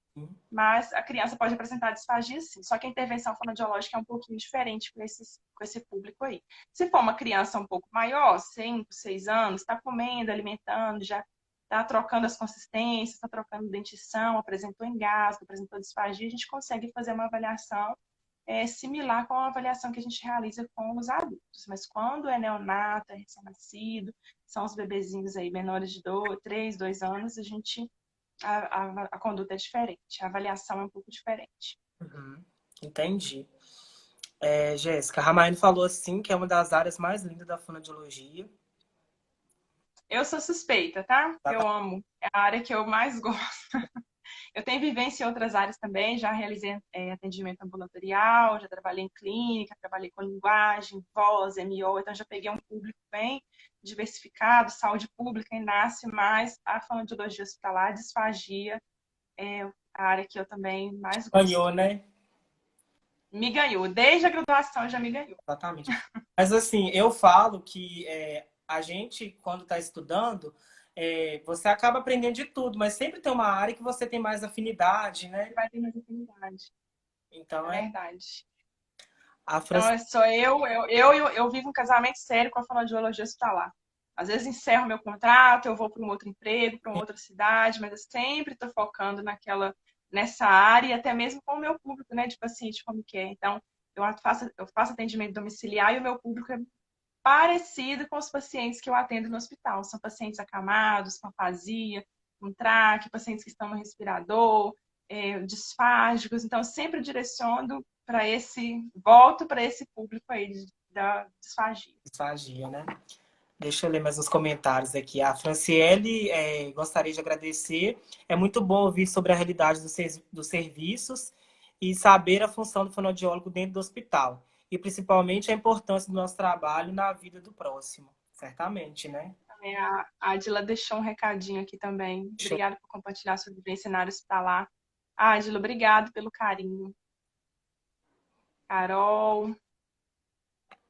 mas a criança pode apresentar disfagia sim. Só que a intervenção fonoaudiológica é um pouquinho diferente com esse público aí. Se for uma criança um pouco maior, 5, 6 anos, está comendo, alimentando, já está trocando as consistências, está trocando dentição, apresentou engasgo, apresentou disfagia, a gente consegue fazer uma avaliação similar com a avaliação que a gente realiza com os adultos. Mas quando é neonato, é recém-nascido, são os bebezinhos aí menores de 3, 2 anos, a conduta é diferente, a avaliação é um pouco diferente. Uhum, entendi. Jéssica, a Ramaine falou assim que é uma das áreas mais lindas da fonoaudiologia. Eu sou suspeita, tá? Tá, tá. Eu amo. É a área que eu mais gosto. Eu tenho vivência em outras áreas também, já realizei atendimento ambulatorial, já trabalhei em clínica, trabalhei com linguagem, voz, MO, então já peguei um público bem diversificado, saúde pública, Inácio, mas a fonoaudiologia hospitalar, disfagia, é a área que eu também mais gosto. Ganhou, né? Me ganhou, desde a graduação já me ganhou. Exatamente. Mas assim, eu falo que a gente, quando está estudando, você acaba aprendendo de tudo, mas sempre tem uma área que você tem mais afinidade, né? Vai ter mais afinidade, Então é verdade. a Então, Franci... sou eu vivo um casamento sério com a fonoaudiologia hospitalar. Às vezes encerro meu contrato, eu vou para um outro emprego, para uma outra cidade, mas eu sempre estou focando nessa área, e até mesmo com o meu público, né, de paciente como que é. Então, eu faço atendimento domiciliar e o meu público é parecido com os pacientes que eu atendo no hospital. São pacientes acamados, com afasia, com traque, pacientes que estão no respirador, disfágicos. Então, eu sempre direciono volto para esse público aí da disfagia. disfagia, né? Deixa eu ler mais uns comentários aqui. A Franciele gostaria de agradecer. É muito bom ouvir sobre a realidade dos serviços e saber a função do fonoaudiólogo dentro do hospital. E principalmente a importância do nosso trabalho na vida do próximo. Certamente, né? A Adila deixou um recadinho aqui também. Deixa eu... Obrigada por compartilhar sua vivência na área hospitalar. Adila, obrigado pelo carinho. Carol,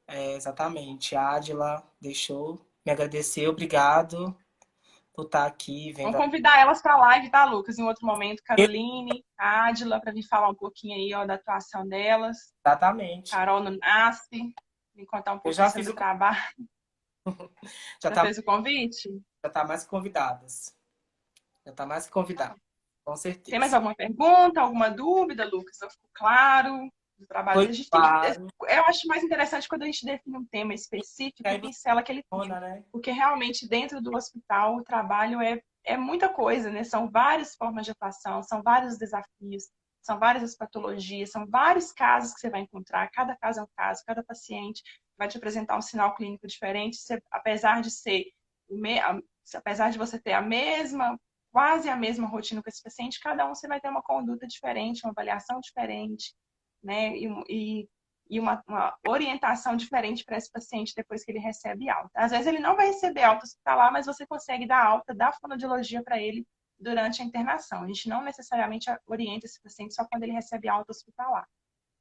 exatamente. A Adila deixou me agradecer. Obrigado por estar aqui vendo. vamos convidar elas para a live, tá, Lucas? Em outro momento, Caroline, Adila, para vir falar um pouquinho aí, ó, da atuação delas. Exatamente. Carol no NASP, me contar um Eu pouquinho já fiz sobre o o... trabalho. Já Já tá, fez o convite? já tá mais que convidadas. Já tá mais que convidada. Com Tem mais certeza. alguma pergunta, alguma dúvida, Lucas? Eu fico claro do trabalho. Foi A gente tem que, claro. eu acho mais interessante quando a gente define um tema E específico e aí você pincela aquele tema. funciona, né? Porque realmente dentro do hospital o trabalho é muita coisa, né? São várias formas de atuação, são vários desafios, são várias as patologias, são vários casos que você vai encontrar. Cada caso é um caso, cada paciente vai te apresentar um sinal clínico diferente. Você, apesar de você ter quase a mesma rotina com esse paciente, cada um você vai ter uma conduta diferente, uma avaliação diferente, né? e uma orientação diferente para esse paciente depois que ele recebe alta. Às vezes ele não vai receber alta hospitalar, mas você consegue dar alta da fonoaudiologia para ele durante a internação. A gente não necessariamente orienta esse paciente só quando ele recebe alta hospitalar.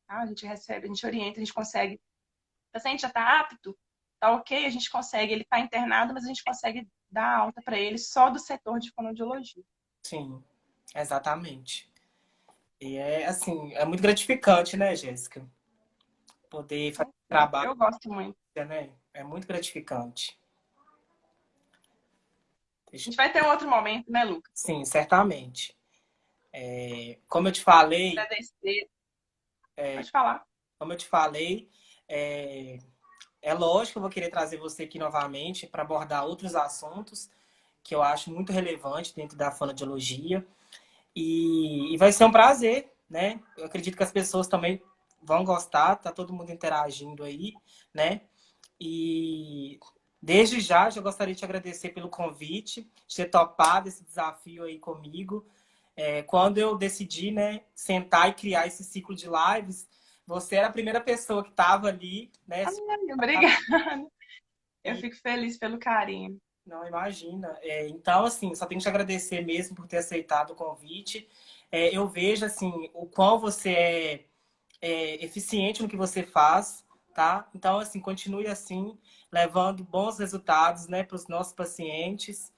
Tá? A gente orienta, a gente consegue. O paciente já está apto, tá ok, a gente consegue, ele está internado, mas a gente consegue dar alta para ele só do setor de fonoaudiologia. Sim, exatamente. E é assim, é muito gratificante, né, Jéssica? Poder fazer trabalho, Eu gosto muito. né? É muito gratificante. A gente vai ter um outro momento, né, Lucas? Sim, certamente. Como eu te falei, Agradecer. Pode falar. como eu te falei, é, é lógico que eu vou querer trazer você aqui novamente para abordar outros assuntos que eu acho muito relevante dentro da fonoaudiologia. E vai ser um prazer, né? Eu acredito que as pessoas também vão gostar, tá todo mundo interagindo aí, né? E desde já gostaria de te agradecer pelo convite, de ter topado esse desafio aí comigo. Quando eu decidi, né, sentar e criar esse ciclo de lives, você era a primeira pessoa que estava ali, né? Ai, obrigada. Eu E fico feliz pelo carinho. não imagina. Então, assim, só tenho que te agradecer mesmo por ter aceitado o convite. Eu vejo, assim, o quão você é eficiente no que você faz, tá? Então, assim, continue assim, levando bons resultados, né, para os nossos pacientes.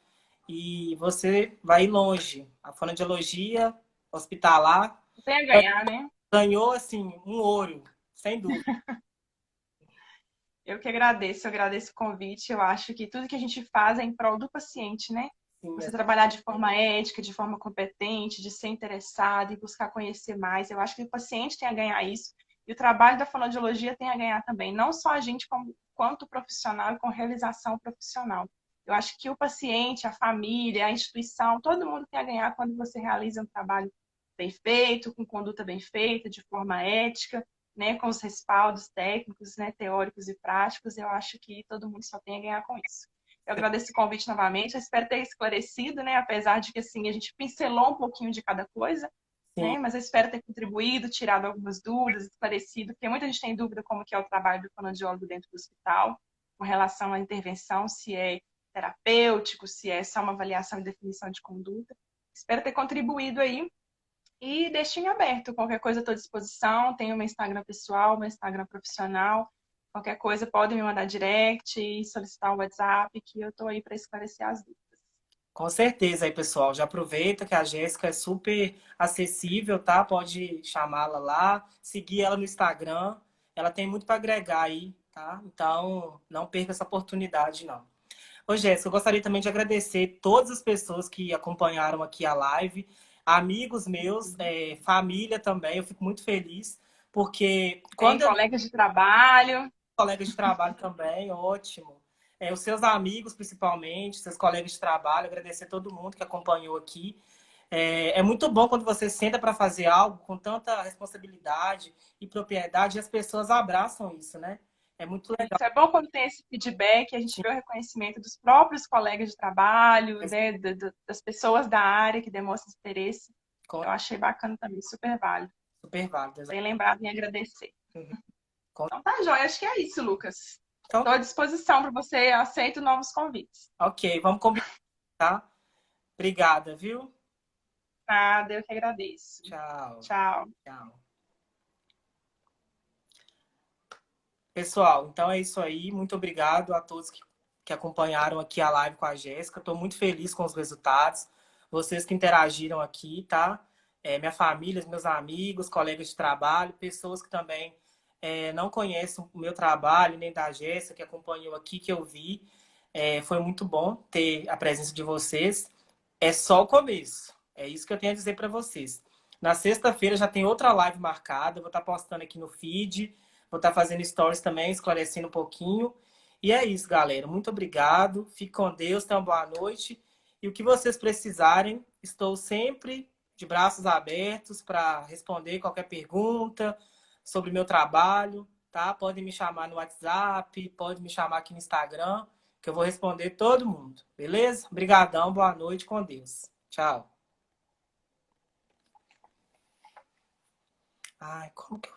E você vai ir longe. A fonoaudiologia hospitalar Tem a ganhar, né? ganhou, assim, um ouro, sem dúvida. Eu agradeço o convite. Eu acho que tudo que a gente faz é em prol do paciente, né? Sim, Você trabalhar de forma ética, de forma competente, de ser interessado e buscar conhecer mais. Eu acho que o paciente tem a ganhar isso. E o trabalho da fonoaudiologia tem a ganhar também. Não só a gente, quanto profissional e com realização profissional. Eu acho que o paciente, a família, a instituição, todo mundo tem a ganhar quando você realiza um trabalho bem feito, com conduta bem feita, de forma ética, né, com os respaldos técnicos, né, teóricos e práticos. Eu acho que todo mundo só tem a ganhar com isso. Eu agradeço o convite novamente. Eu espero ter esclarecido, né? Apesar de que assim a gente pincelou um pouquinho de cada coisa, sim, né? Mas eu espero ter contribuído, tirado algumas dúvidas, esclarecido, porque muita gente tem dúvida como que é o trabalho do fonoaudiólogo dentro do hospital, com relação à intervenção, se é terapêutico, se é só uma avaliação e definição de conduta. Espero ter contribuído aí e deixo em aberto. Qualquer coisa estou à disposição. Tenho meu Instagram pessoal, meu Instagram profissional. Qualquer coisa pode me mandar direct e solicitar o WhatsApp, que eu estou aí para esclarecer as dúvidas. com certeza aí, pessoal. Já aproveita que a Jéssica é super acessível, tá? Pode chamá-la lá, seguir ela no Instagram. Ela tem muito para agregar aí, tá? Então, não perca essa oportunidade, não. Ô, Jéssica, eu gostaria também de agradecer todas as pessoas que acompanharam aqui a live, amigos meus, família também. Eu fico muito feliz, porque Tem quando eu colegas de trabalho. colegas de trabalho também, ótimo. Os seus amigos, principalmente, seus colegas de trabalho, agradecer a todo mundo que acompanhou aqui. É muito bom quando você senta para fazer algo com tanta responsabilidade e propriedade e as pessoas abraçam isso, né? É muito legal. Isso é bom quando tem esse feedback, a gente vê o reconhecimento dos próprios colegas de trabalho, né, das pessoas da área que demonstram interesse. Eu achei bacana também, super válido. Super válido. Bem lembrado em agradecer. Uhum. Então tá, joia. Acho que é isso, Lucas. Então, Estou à disposição para você. Aceito novos convites. ok, vamos combinar, tá? Obrigada, viu? Nada, eu que agradeço. Tchau. Tchau. Tchau. Pessoal, então é isso aí. Muito obrigado a todos que acompanharam aqui a live com a Jéssica. Estou muito feliz com os resultados. Vocês que interagiram aqui, tá? Minha família, meus amigos, colegas de trabalho, pessoas que também não conhecem o meu trabalho, nem da Jéssica, que acompanhou aqui, que eu vi. Foi muito bom ter a presença de vocês. É só o começo. É isso que eu tenho a dizer para vocês. Na sexta-feira já tem outra live marcada. Eu vou estar postando aqui no feed. Vou estar fazendo stories também, esclarecendo um pouquinho. E é isso, galera. Muito obrigado. Fique com Deus. Tenham uma boa noite. E o que vocês precisarem, estou sempre de braços abertos para responder qualquer pergunta sobre meu trabalho, tá? Podem me chamar no WhatsApp, pode me chamar aqui no Instagram, que eu vou responder todo mundo. Beleza? Obrigadão. Boa noite. Com Deus. Tchau. Ai, como que eu